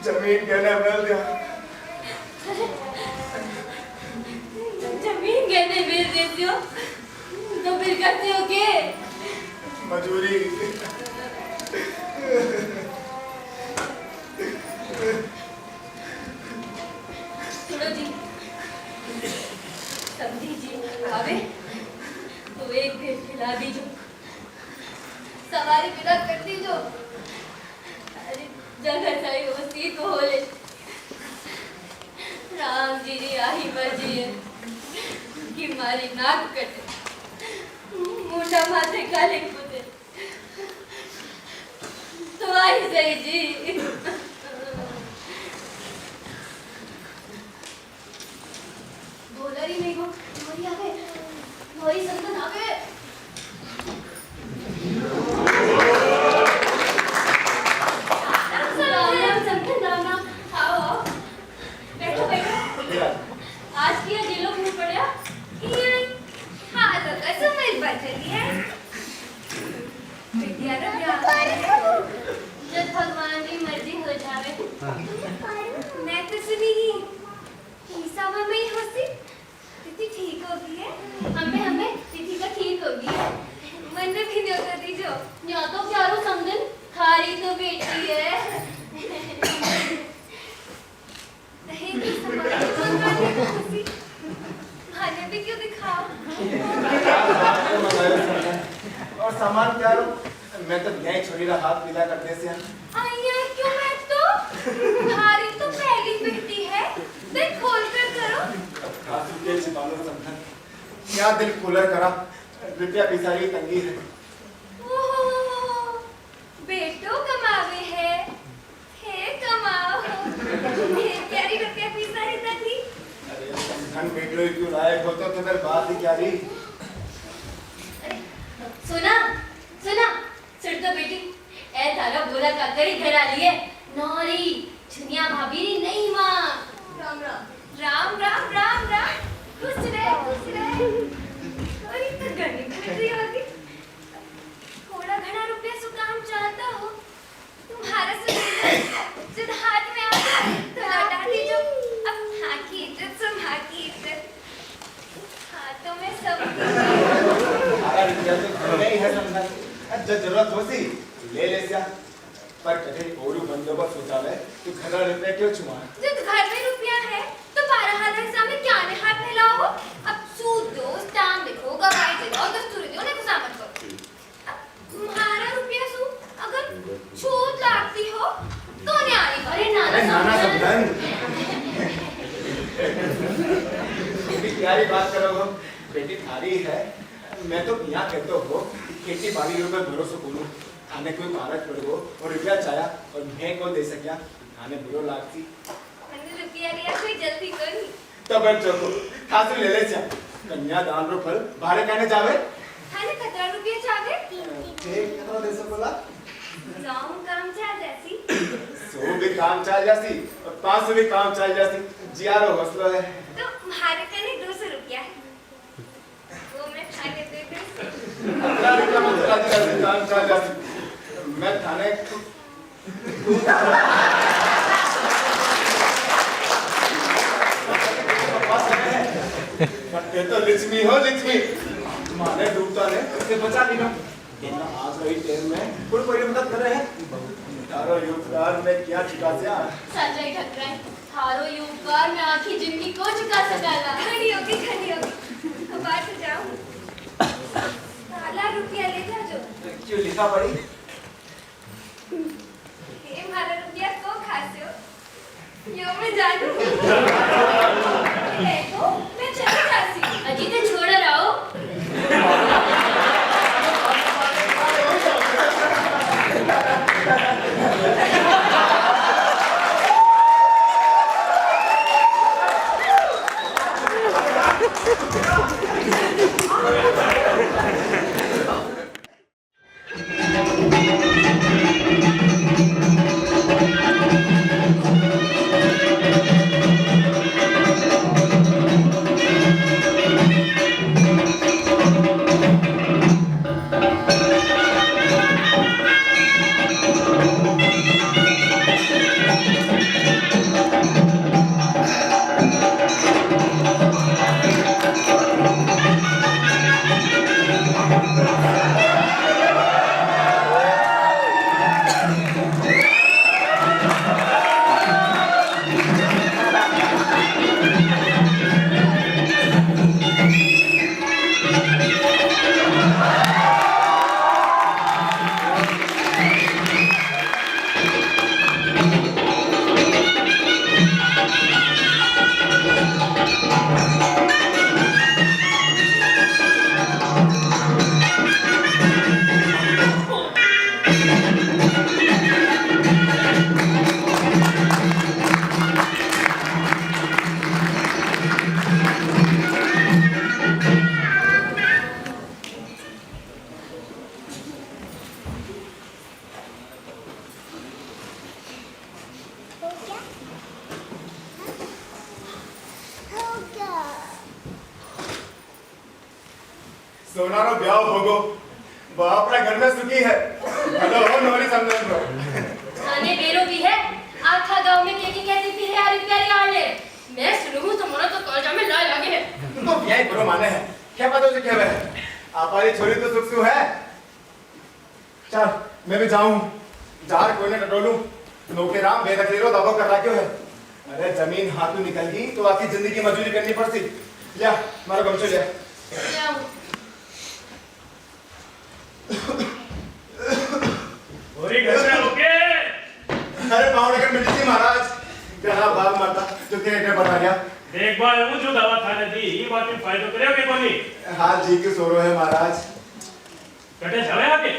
जमीन कहने मिल दिया
जमीन कहने मिल मांगते हो तो फिर करते हो के
मजबूरी।
सुनो जी, समझी जी आवे तो एक भेंट खिला दीजो, सवारी विदा कर दीजो। अरे जगह सही उसी को होले राम जी री आही बजी है कि मारी नाक कटे मुंडा माथे काले कुते तो आई सही जी। बोलरी नहीं हो मोरी आवे मोरी संतन आवे। राम संतन राम आओ बैठो बैठो। आज किया जेलो मुंह पड़या ये हाँ तो कैसे मेरी बात चली है बिटिया रे प्यार जब भगवान की मर्जी हो जावे मैं तो सुनी ही ईसा में ही होती तिथि ठीक होगी है हमें तिथि का ठीक होगी है मन में भी नहीं कर दीजो या तो प्यारो समझन थारी तो बेटी है नहीं तो समाज खाने भी क्यों दिखाओ
और सामान क्या लो मैं तो यही छोरी का हाथ पीला करते से
आया क्यों मैं तो थारी तो पहली बेटी है देख खोल कर करो
खास के छिपानो समझन क्या दिल कूलर करा रुपया पैसा की तंगी है।
ओहो बेटो कमावे है हे कमाओ हे प्यारी रुपया पैसा ही तंगी।
अरे समझन बेटो क्यों लायक हो तो फिर बात ही क्या रही।
सुना सुना सुन तो बेटी ए तारा बोला का करी घर आ लिए नौरी झुनिया भाभी री नहीं मां राम राम राम राम राम राम खुश रहे और इतना गंदी बेटी होगी थोड़ा घना रुपया सु काम चाहता हो तुम्हारा से जब हाथ में आ तो लौटा दीजो अब हां की इज्जत सुन हां की इज्जत हाथों में सब
अगर रुपया तो घर में ही है समझन जब जरूरत होती ले ले जा पर कभी और बंदोबस्त होता है तो घर रुपया क्यों छुआ
जब घर में रुपया है तो 12,000 हिसाब में क्या ने हाथ मिलाओ अब सूद दो स्टाम्प लिखो गवाही दे दो दस्तूरी दो ने खुशामत करो अब तुम्हारा रुपया सु अगर छूट लागती हो तो ने आने करे नाना
समझन बेटी प्यारी बात करो हो बेटी थारी है मैं तो यहाँ कहते हो खेती बाड़ी पर भरोसा बोलूं थाने कोई कागज पड़ो और रुपया चाया और मैं को दे सकिया थाने बुरो लागती
मैंने रुपया लिया कोई जल्दी करी
तब चलो खास ले ले जा कन्या दान रो फल बाहर कहने जावे
थाने कितना रुपया चाहे
कितना दे सकोला
जाऊं काम चाह जैसी
100 भी काम चाह जासी और 500 भी काम चाह जासी जियारो हौसला है
तो हमारे कने 200 रुपया है वो मैं खाने दे दूं
15 रुपया में तेरा काम चाह जासी मैं थाने ये तो लिचमी हो लिचमी माने डूबता ने इससे बचा लेना आज वही टाइम में कोई मदद कर रहे हैं तारो युगकार में क्या चुका दिया
संजय ठकराय थारो युगकार में आखी जिंदगी को चुका सकाला खड़ी होगी अब बात जाऊं ताला रुपया ले जा जो
क्यों लिखा पड़ी
ये मारा रुपया को खासे हो यो मैं जानू देखो मैं चली जाती अजी तो छोड़ रहो
सोनारो ब्याह होगो बाप रे घर में सुखी है हेलो नोरी समझन ब्रो
आने बेरो भी है आखा गांव में के कहती फिर यारी प्यारी आले मैं सुनूं तो मोरा तो कॉलेज में ला लगे है
तो यही करो माने है क्या पता उसे क्या है आप वाली छोरी तो सुख सु है चल मैं भी जाऊं जार कोई ने टटोलूं नौके राम बेदखलीरो दबो कर रहा क्यों है अरे जमीन हाथों निकल गई तो आखिर जिंदगी मजदूरी करनी पड़ती लिया मारो गमछो लिया
और घर में ओके
अरे पाँव लेकर मिली थी महाराज क्या बाग मारता जो तेरे ने बता दिया
देख भाई वो जो दवा खाने दी ये बात में फायदा करेगा कोनी
हाल जी के सोरो है महाराज
कटे जावे आके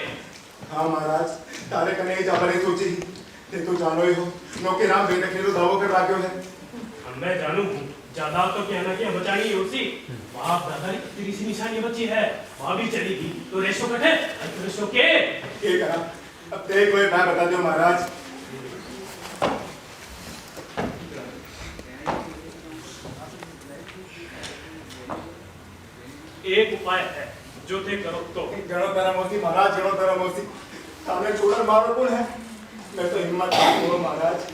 हाँ महाराज तारे कने ही जाबरे सोची ते तो जानो ही हो नौके राम बेदखलीरो दावो कर रहा क्यों है
मैं जानू हूँ ज्यादा तो कहना कि बचानी उसी बाप दादा की तेरी सी निशानी बची है वहां भी चलेगी तो रेशो कटे रेशो के
करा अब ते कोई मैं बता दो महाराज
एक उपाय है जो थे करो तो
गणो तेरा मोसी महाराज गणो तेरा मोसी सामने छोड़ मारो कौन है मैं तो हिम्मत करो महाराज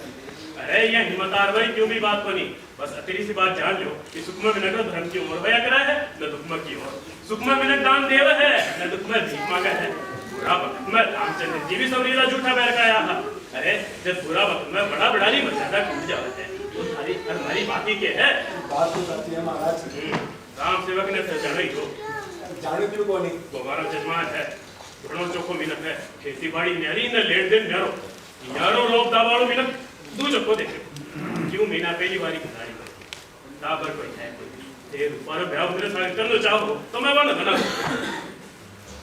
अरे ये हिम्मतार भाई क्यों भी बात बनी बस तेरी सी बात जान लो कि सुखमा मिनट धर्म की उम्र भया करा है न दुखमा की उम्र सुखमा मिनट दान देव है न दुखमा भीख मांगा है बुरा वक्त में रामचंद्र जी भी सबरीला झूठा बैर का आया अरे जब बुरा वक्त में बड़ा बड़ाली मर्यादा टूट जावे है तो थारी हमारी बाकी के है
बात तो सच्ची है महाराज
राम सेवक ने फिर जाने को
जाने क्यों कोनी
हमारा जजमान है घणो चोखो मिनट है खेती बाड़ी न्यारी न लेन देन न्यारो यारो रोब दावाड़ो मिनट दू चोखो देखे क्यों मीना पहली बारी खिलाड़ी बनी दाबर कोई है कोई तेरे ऊपर ब्याह मेरे साथ करना चाहो तो मैं बना बना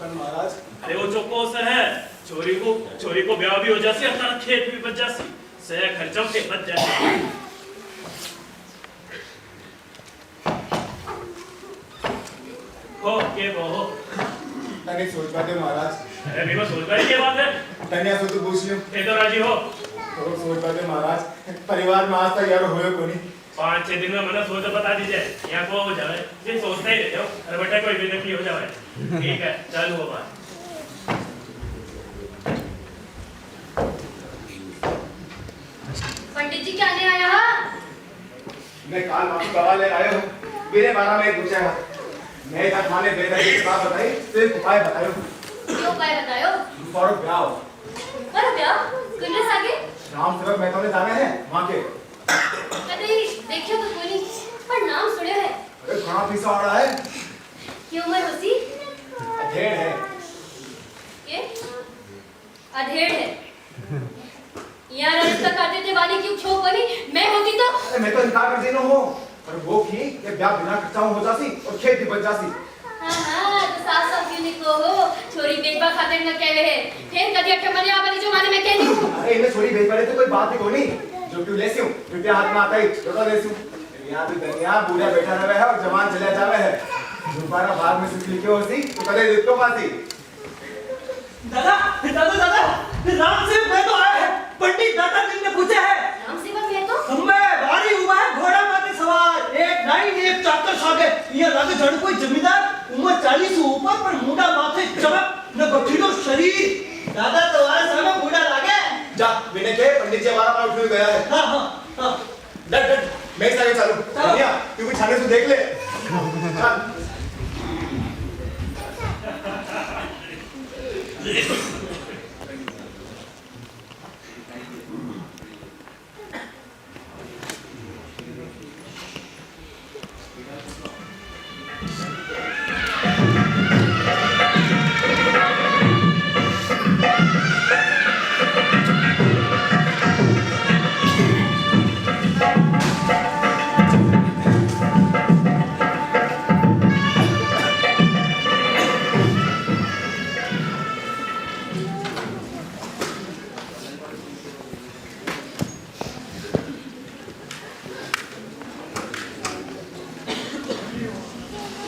पर महाराज
अरे वो चोखो से है छोरी को ब्याह भी हो जासी और तारा खेत भी बच जासी से खर्चों के बच जासी हो के वो
तने सोच बाते महाराज
अरे बीमा सोच रही क्या बात है
तनिया सो तो पूछ लियो
ये तो राजी हो
तो सोच बाते महाराज परिवार में आज तक यार होए कोनी
5-6 दिन में मैंने सोच बता दीजिए यहाँ को हो जाए ये सोचते ही रहते हो अरे बेटा कोई बेनती हो जाए ठीक है चालू हो बात
पंडित जी क्या ले आया
मैं काल माफ दवा ले आया हूँ मेरे बारे में पूछा है मैं इधर थाने बेदखली की बात बताई सिर्फ उपाय बतायो
क्यों उपाय बतायो
और ब्याह
पर ब्याह किन्ने सागे
राम सेवक मैं तो जाने हैं वहाँ के
कभी देखियो तो कोई नहीं पर नाम सुने है
अरे कहाँ पीसा आ रहा है
की उम्र होसी
अधेड़ है
ये अधेड़ है यार रिश्ता काटे थे वाली क्यों छो बनी मैं होती तो
अरे मैं तो इनकार कर देना हो पर वो की ये ब्याह बिना खर्चा हो जासी और खेत भी बच जासी
हां तो सास क्यों निको हो छोरी बेचबा खातिर न कहवे है फिर कदी अठे मने वाली जो माने मैं कहनी हूं
अरे इन्हें छोरी बेच पड़े तो कोई बात ही कोनी जो क्यों लेसी हूं रुपया हाथ में आता ही छोटा लेसी हूं यहाँ भी दुनिया बूढ़ा बैठा रहे है और जवान चला जावे है दोबारा बाद में सिर्फ लिखे होसी तो कदे देखतो पासी
दादा दादा दादा राम से मैं तो आया है पंडित दादा जी ने पूछा है
राम सेवक मैं तो
मैं भारी हुआ है घोड़ा माथे सवार एक नाइन एक चाकर सागे ये लगे जड़ कोई जमींदार उम्र 40 से ऊपर पर मुंडा माथे चमक न गठीलो शरीर दादा तुम्हारे समय मुंडा लागे
जा बिने के पंडित जी हमारा पास उठ गया है
हां हां हां
डट डट मैं सारे चालू दुनिया तू भी छाने से देख ले चल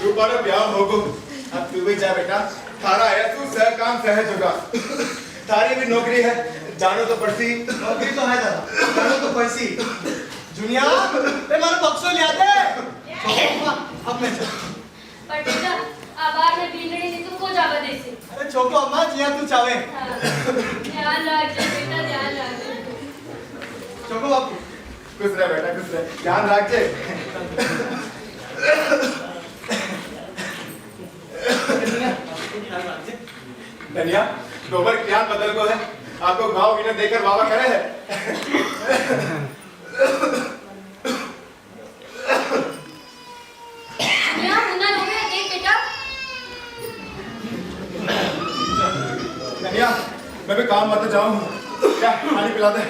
रूपारा ब्याह होगो अब तू भी जा बेटा थारा आया तू सह काम सहज होगा थारी भी नौकरी है जानो तो पड़ती नौकरी तो है दादा जानो तो पड़ती जुनिया ते मारो बक्सो ले आते अब मैं
पर बेटा आबाद में बिगड़े
छोको अम्मा जिया तू चावे
ध्यान रखिए बेटा, ध्यान रखिए।
छोको बापू खुश रह बेटा, खुश रह, ध्यान रखजे। धनिया गोबर ज्ञान बदल को है, आपको गाँव विनय देकर बाबा करे है।
यहाँ मुन्ना लोगे देख बेटा।
धनिया मैं भी काम मत जाऊं, क्या पानी पिला दे।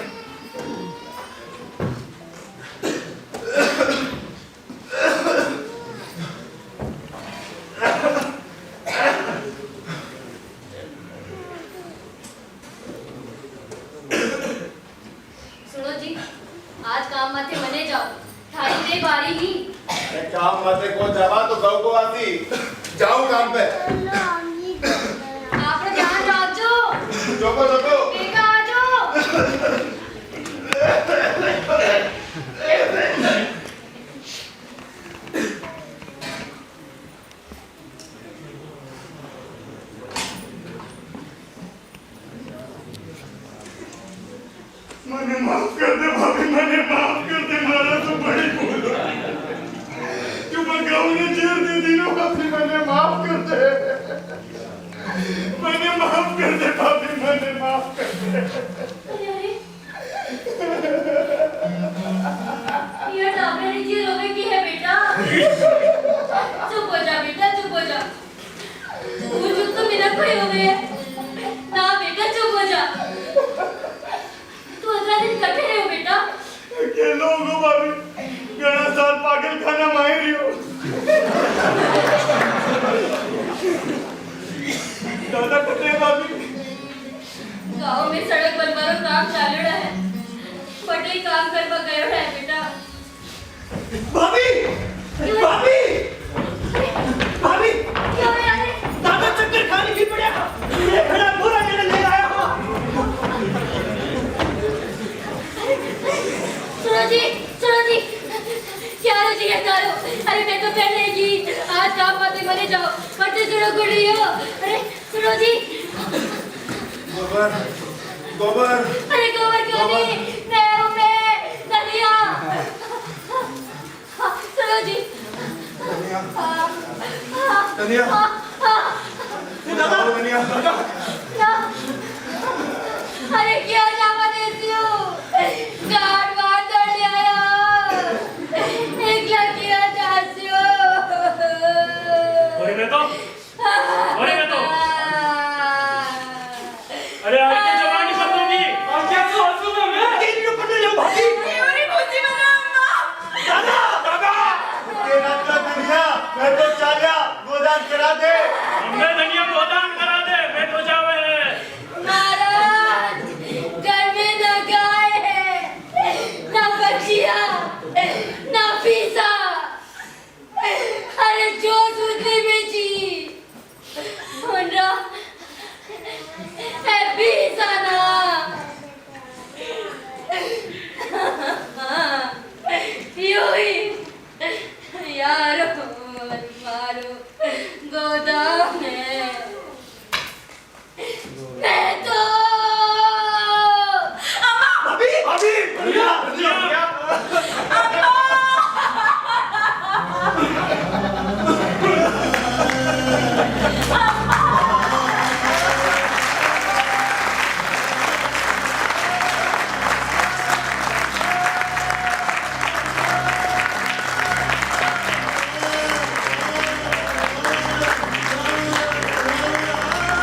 सुनो जी, आज काम माथे मने जाओ, थारी दे बारी ही।
अरे काम मत को जावा तो गौ को आती जाऊं काम पे।
आप ध्यान रखो।
जोको जोको
बेटा आ जाओ।
मैंने माफ कर दे भाभी, मैंने माफ कर दे, मारा तो बड़ी भूल हो। तुम गाँव ने जेल दे दी ना भाभी, मैंने माफ कर दे, मैंने माफ कर दे भाभी, मैंने माफ कर दे।
अरे अरे, ये डाबरे नीचे रोवे की है बेटा। चुप हो जा बेटा, चुप हो जा। वो चुप तो मेरा कोई हो गया। ना बेटा चुप हो जा। तू 15 दिन कटे रहे हो बेटा।
के लोग हो भाभी, घना साल पागल खाना मार रही हो। दादा कटे भाभी।
गाँव में सड़क बनवारो काम चालू रहा है। बटे काम करवा गयो है बेटा।
भाभी, भाभी, भाभी,
क्या हो यार?
दादा चक्कर खाने की पड़ा, ये खड़ा पूरा जने ले आया हूँ।
सुनो जी, सुनो जी, क्या हो जी ये करो? अरे मैं तो पहले ही आज काम पाते मरे जाओ, फटे सुनो गुड़ी हो। अरे सुनो जी,
गोबर गोबर
अरे गोबर क्यों नहीं? मैं हूँ मैं, धनिया। सुनो जी।
धनिया
हाँ, हाँ।
धनिया